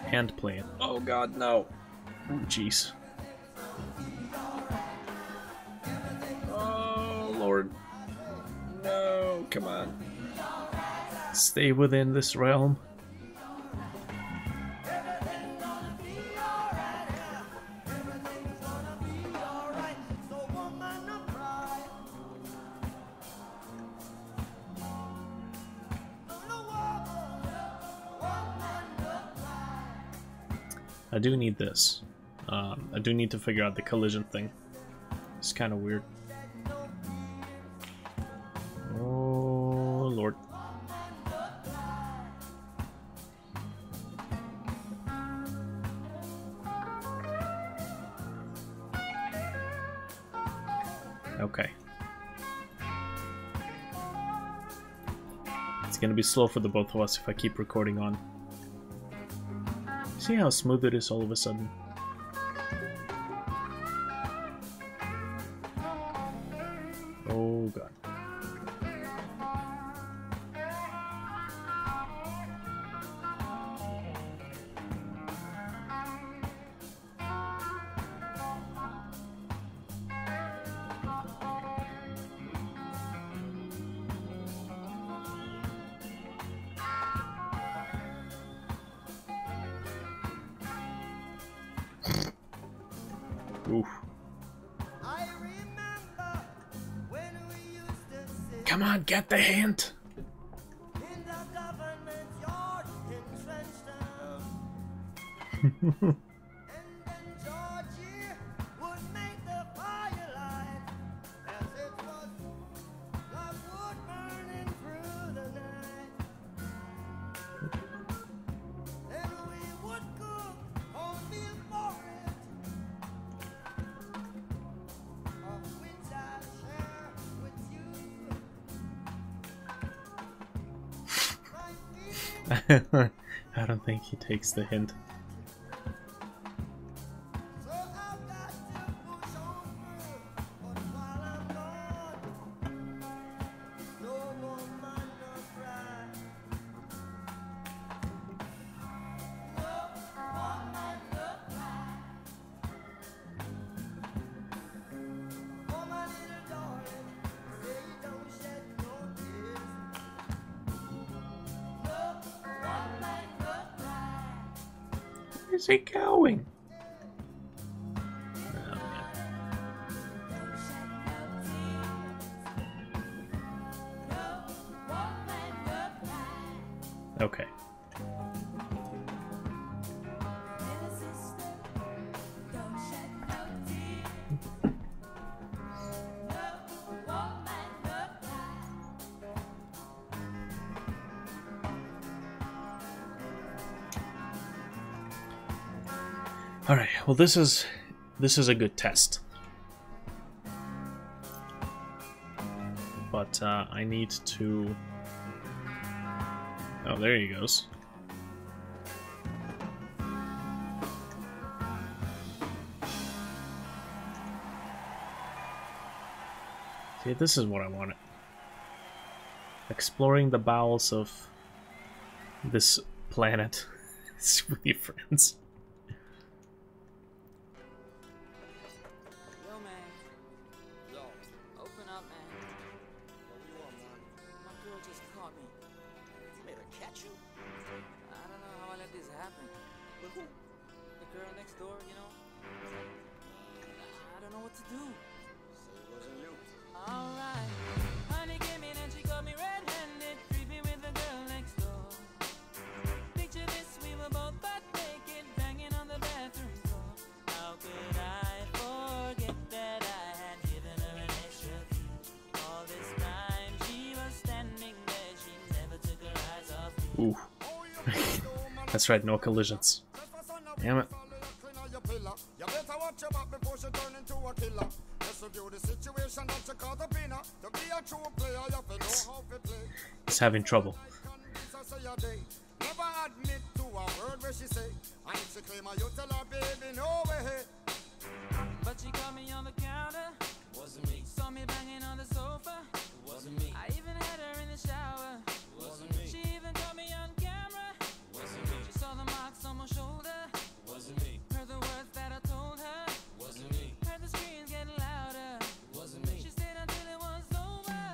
and play it. Oh god, no. Oh, jeez. Oh, Lord. No, come on. Stay within this realm. I do need this. I do need to figure out the collision thing. It's kind of weird. Oh, Lord. Okay. It's gonna be slow for the both of us if I keep recording on. See how smooth it is all of a sudden? Oh god. Oof. I remember when we used to sit Come on, get the hint. in the government yard entrenched and then Georgie would make the firelight as it was the wood burning through the night. Then we would cook oatmeal porridge, of which I share with you. My feelings I don't think he takes the hint. so I've got to push on through, but while I'm gone, no more man nor cry. No more man nor cry. Oh my little darling, say don't shed no tears. No more man nor cry. Where's he going? Okay. All right. Well, this is a good test, but I need to. Oh, there he goes. See, this is what I wanted. Exploring the bowels of this planet with your friends. Yo, man. Yo, open up, man. What do you want, man? My girl just caught me. Made her catch you? I don't know how I let this happen. But who? The girl next door, you know? I don't know what to do. So it wasn't you. Alright. Honey came in and she got me red-handed, creepy with the girl next door. Picture this, we were both butt naked, banging on the bathroom floor. How could I forget that I had given her an extra key? All this time she was standing there, she never took her eyes off me. Ooh. That's right, no collisions. Damn it. You better watch your back before she turn into a killer. Let's review the situation that you call the winner. To be a true player, you have to know how to play. He's having trouble. Never admit to a word where she say. And if she claim her, you tell her, baby, no way. But she caught me on the counter. Wasn't me. Saw me banging on the sofa. Wasn't me. I even had her in the shower. Wasn't me. She even caught me on camera. Wasn't me. She saw the marks on my shoulder. Wasn't me. Heard the words that I told her. Wasn't me. Heard the screams getting louder. Wasn't me. She stayed until it was over.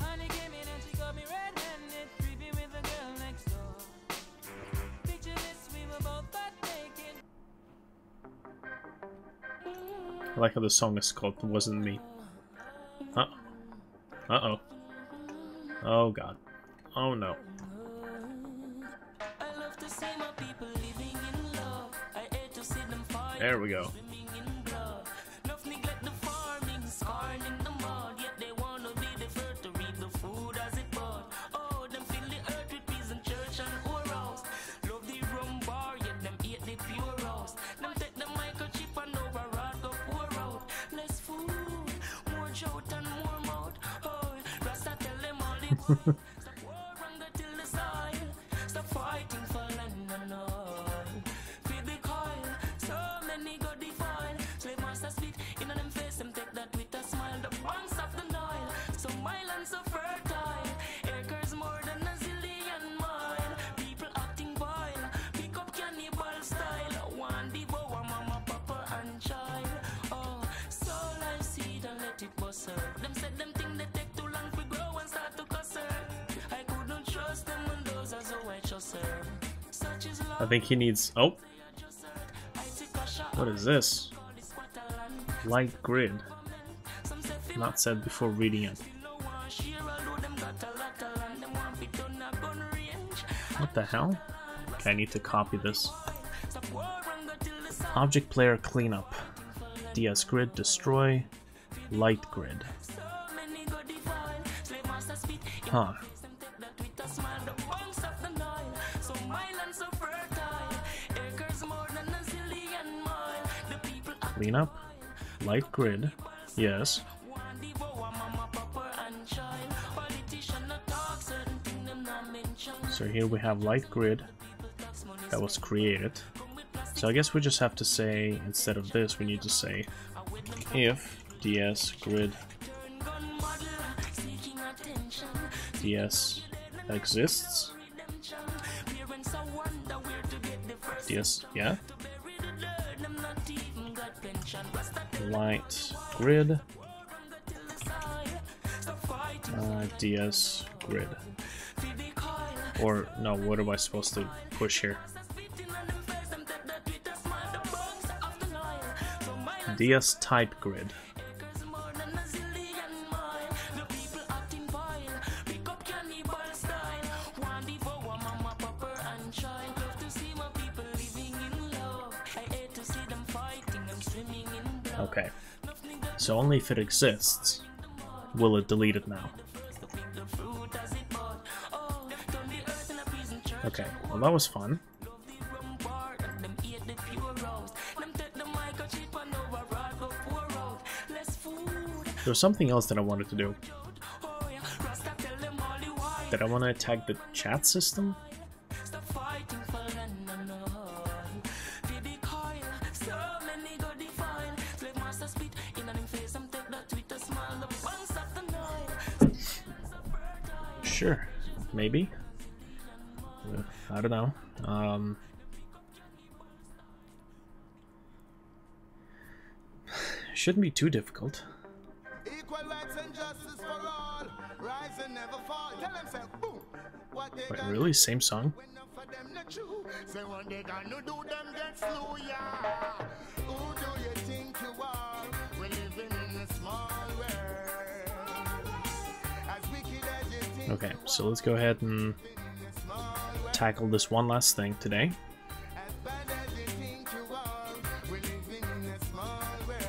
Honey came in and she got me red-handed, creepy with the girl next door. Picture this, we were both butt naked. I like how the song is called Wasn't Me. Uh-oh. Oh god. Oh no. I love to see my people living in love. I hate to see them fight. There we go. Swimming in blood. Enough neglect the farming, scarred in the mud. Yet they wanna be the first to reap the food as it bud. Oh, them fill the earth with peas and church and orals. Love the rum bar, yet them eat the pure roast. Them take the microchip and over rod go pour out. Less food, more shout and more mouth. Oh, Rasta tell them all the boys. Stop war hunger till the soil. Stop fighting for land and oil. Feed the coil, so many go defile. Slave master spit in on them face, them take that with a smile. The banks of the Nile, so mild and so fertile. Acres more than a zillion mile. People acting vile, pick up cannibal style. One devour mama, papa and child. Oh, so life seed and let it bust her. Them said them think they take too long to grow and start to cuss her. I couldn't trust them and those as a white trust her. Such is love. I think he needs... Oh, I took a shot. what is this? Call this what Light grid. Not said before reading it. What the hell? Okay, I need to copy this. Object player cleanup. DS grid destroy. Light grid. Huh. Cleanup. Light grid. Yes. So here we have light grid that was created. So I guess we just have to say, instead of this, we need to say if DS grid DS exists. DS, yeah. Light grid DS grid. Or no, what am I supposed to push here? DS type grid. Okay, so only if it exists will it delete it now. Okay, well that was fun. There's something else that I wanted to do. Did I want to attack the chat system? Sure, maybe. I don't know. Shouldn't be too difficult. Equal rights and justice for all. Rise and never fall. Tell them, say, boom. What they Wait, gonna really? Same song? when enough of them not true. Say what they gonna do, them get slew, yeah. Who do you think you are? We're living in a small world. As wicked as you think. Okay, so let's go ahead and tackle this one last thing today. As bad as you think you are. We're living in a small world.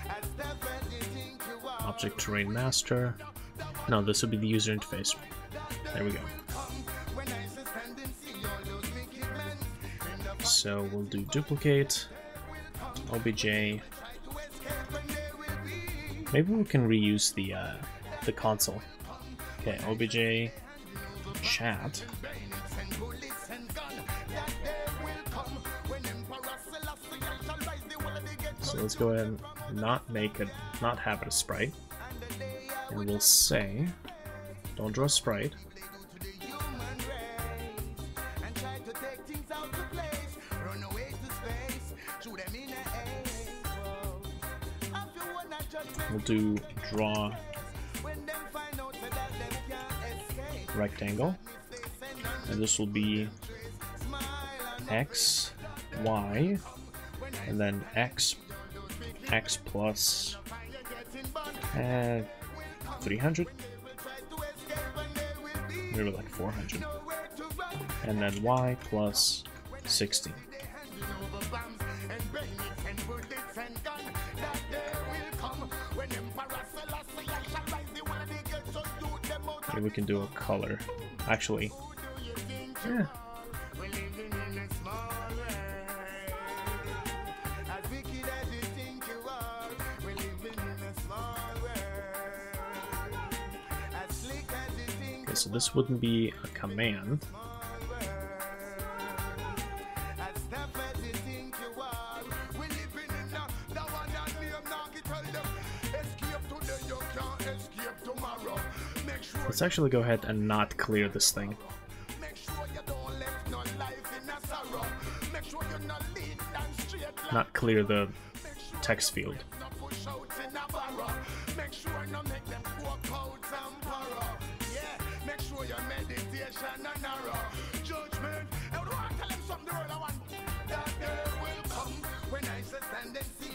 As tough as you think you are. Object terrain master. No, this will be the user interface. There we go. So we'll do duplicate, obj. Maybe we can reuse the console. Okay, obj chat. So let's go ahead and not have it a sprite. And we'll say, don't draw a sprite. We'll do draw rectangle, and this will be x, y, and then x plus 300, maybe like 400, and then y plus 16. Maybe we can do a color. Actually, yeah. Okay, so this wouldn't be a command. Let's actually go ahead and not clear this thing. Not clear the text field. Judgment, I don't want to tell them something the world I want. That day will come when I stand and see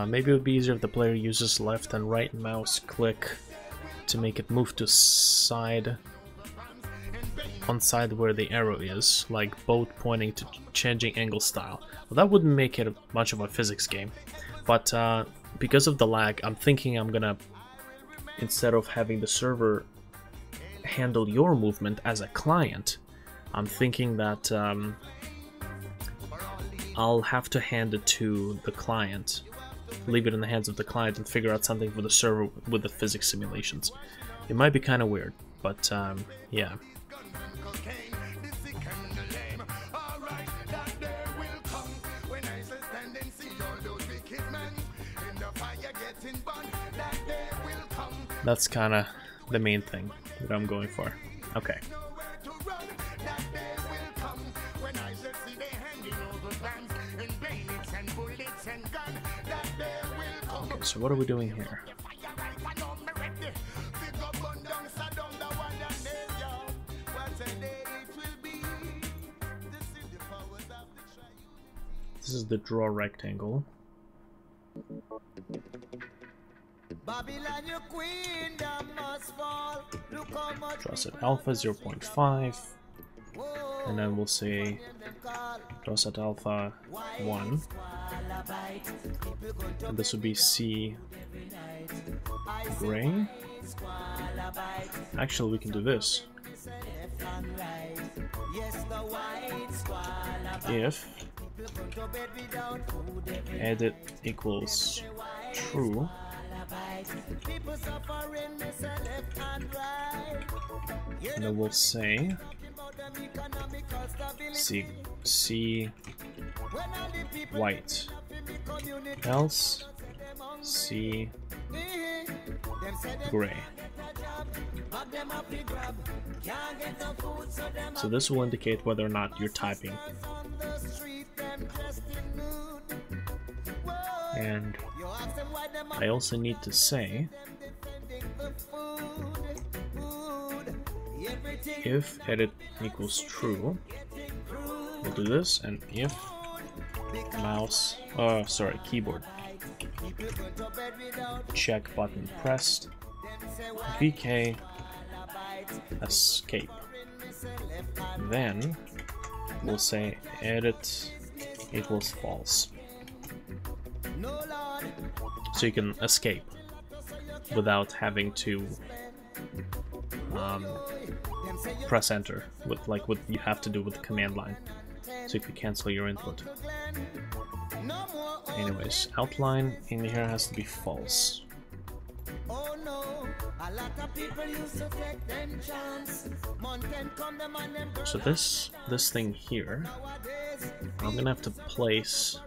Maybe it would be easier if the player uses left and right mouse click to make it move to side, on side where the arrow is, like both pointing to changing angle style. Well, that wouldn't make it much of a physics game, but because of the lag, I'm thinking I'm gonna, instead of having the server handle your movement as a client, I'm thinking that I'll have to hand it to the client, leave it in the hands of the client, and figure out something for the server with the physics simulations. It might be kind of weird, but yeah. That's kind of the main thing that I'm going for. Okay. Okay, so what are we doing here? This is the draw rectangle. Draw set alpha 0.5, and then we'll say draw set alpha 1, and this would be C gray. Actually, we can do this. If edit equals true, and then we'll say C white, else C gray. So this will indicate whether or not you're typing. And I also need to say if edit equals true, we'll do this, and if mouse, keyboard check button pressed, VK escape, then we'll say edit equals false. So you can escape without having to press enter with like what you have to do with the command line. So if you cancel your input. Anyways, outline in here has to be false. So this thing here, I'm gonna have to place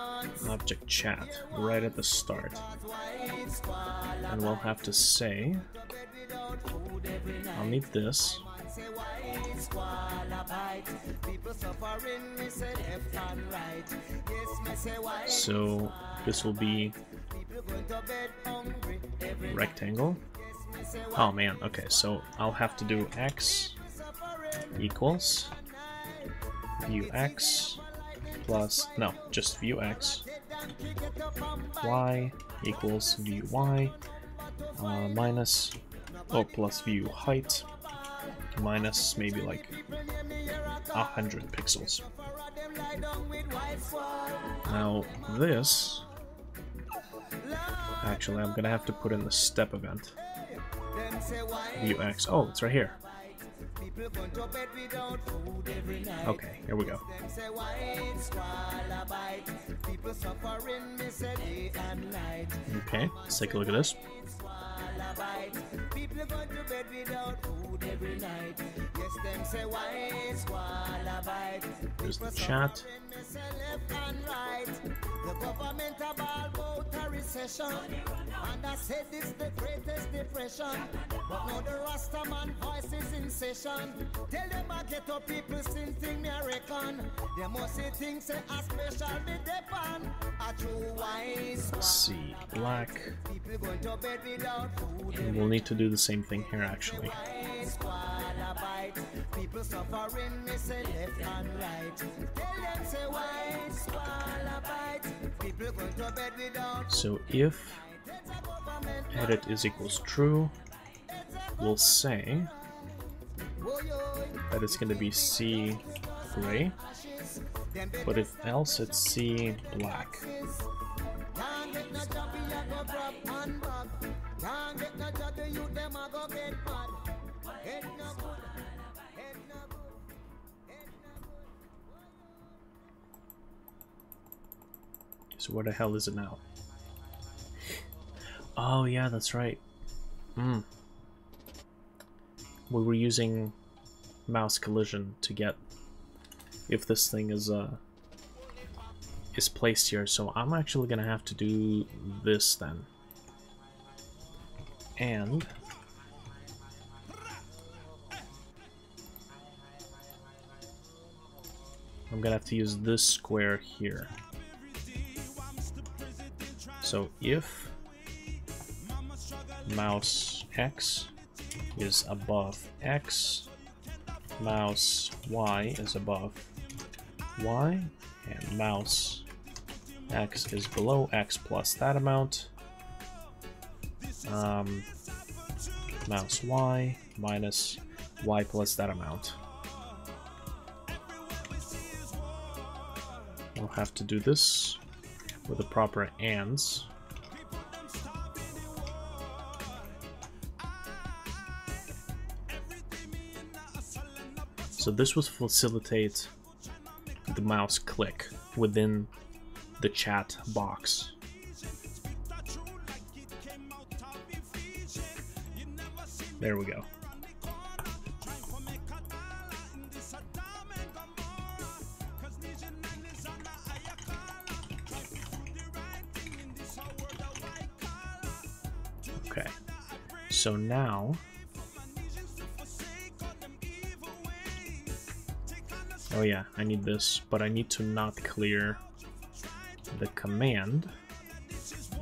an object chat right at the start, and we'll have to say I'll need this. So this will be rectangle. Oh man, okay, so I'll have to do x equals view x plus, no, just view x, y equals view y, minus, plus view height, minus maybe like 100 pixels. Now this, actually I'm gonna have to put in the step event. View x, oh, it's right here. Okay, here we go. Okay, let's take a look at this. There's the chat. The government about a recession, and I said this the greatest depression. But now the Rastaman voice is in session. Tell them I get up people still think me a reckon. They must say things say a special be depend. A true wise. C black. And we'll need to do the same thing here actually. bite. People suffering, me say left and right. Tell them say why, swallow bite. People go to bed without. So if edit is equals true, we'll say that it's going to be C gray, but if else it's C black. So where the hell is it now? Oh yeah, that's right. We were using mouse collision to get if this thing is placed here, so I'm actually gonna have to do this then. And I'm gonna have to use this square here. So if mouse X is above X, mouse Y is above Y, and mouse X is below X plus that amount, mouse Y minus Y plus that amount. I'll have to do this with the proper ands. So this will facilitate the mouse click within the chat box. There we go. Okay, so now oh yeah, I need this, but I need to not clear the command. It's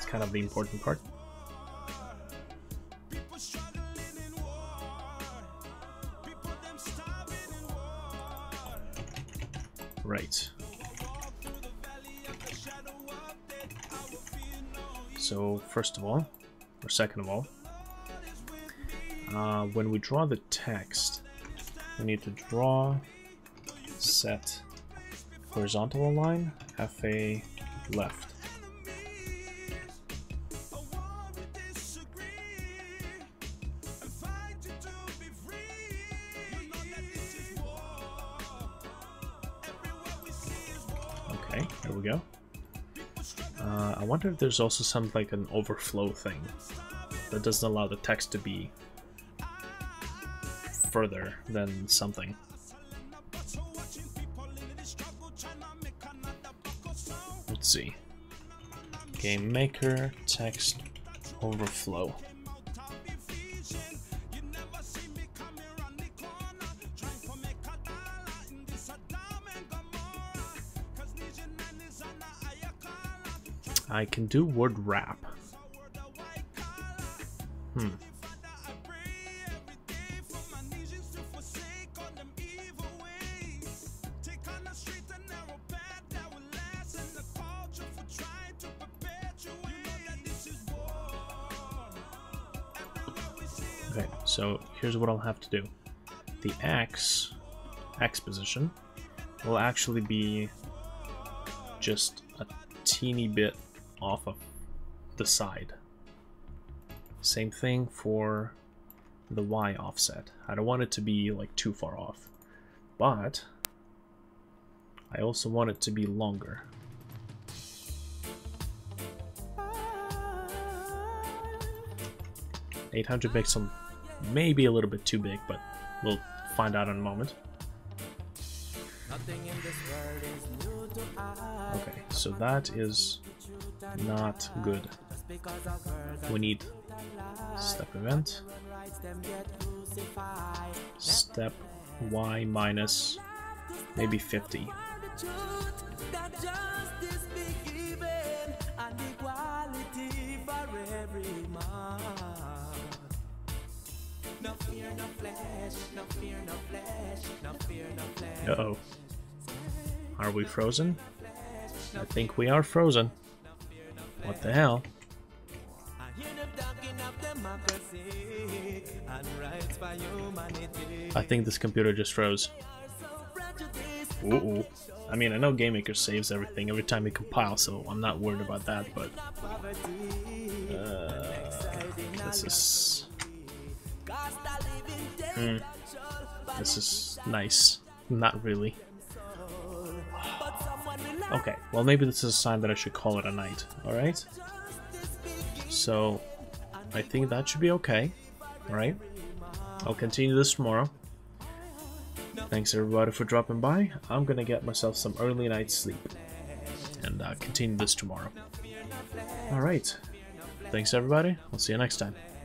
kind of the important part. Right. So first of all, or second of all, when we draw the text, we need to draw set horizontal align, FA left. Okay, there we go. I wonder if there's also some like an overflow thing that doesn't allow the text to be further than something. Let's see. Game maker text overflow. I can do word wrap. Okay, so here's what I'll have to do. The X position will actually be just a teeny bit off of the side. Same thing for the Y offset. I don't want it to be like too far off, but I also want it to be longer. $800 pixel may be a little bit too big, but we'll find out in a moment. Okay, so that is not good. We need step event, step Y minus maybe 50. Uh-oh. Are we frozen? I think we are frozen. What the hell? I think this computer just froze. Ooh. I mean, I know GameMaker saves everything every time it compiles, so I'm not worried about that, but... this is... This is nice. Not really. Okay, well maybe this is a sign that I should call it a night, alright? So, I think that should be okay, alright? I'll continue this tomorrow. Thanks everybody for dropping by. I'm gonna get myself some early night sleep and continue this tomorrow. Alright, thanks everybody, I'll see you next time.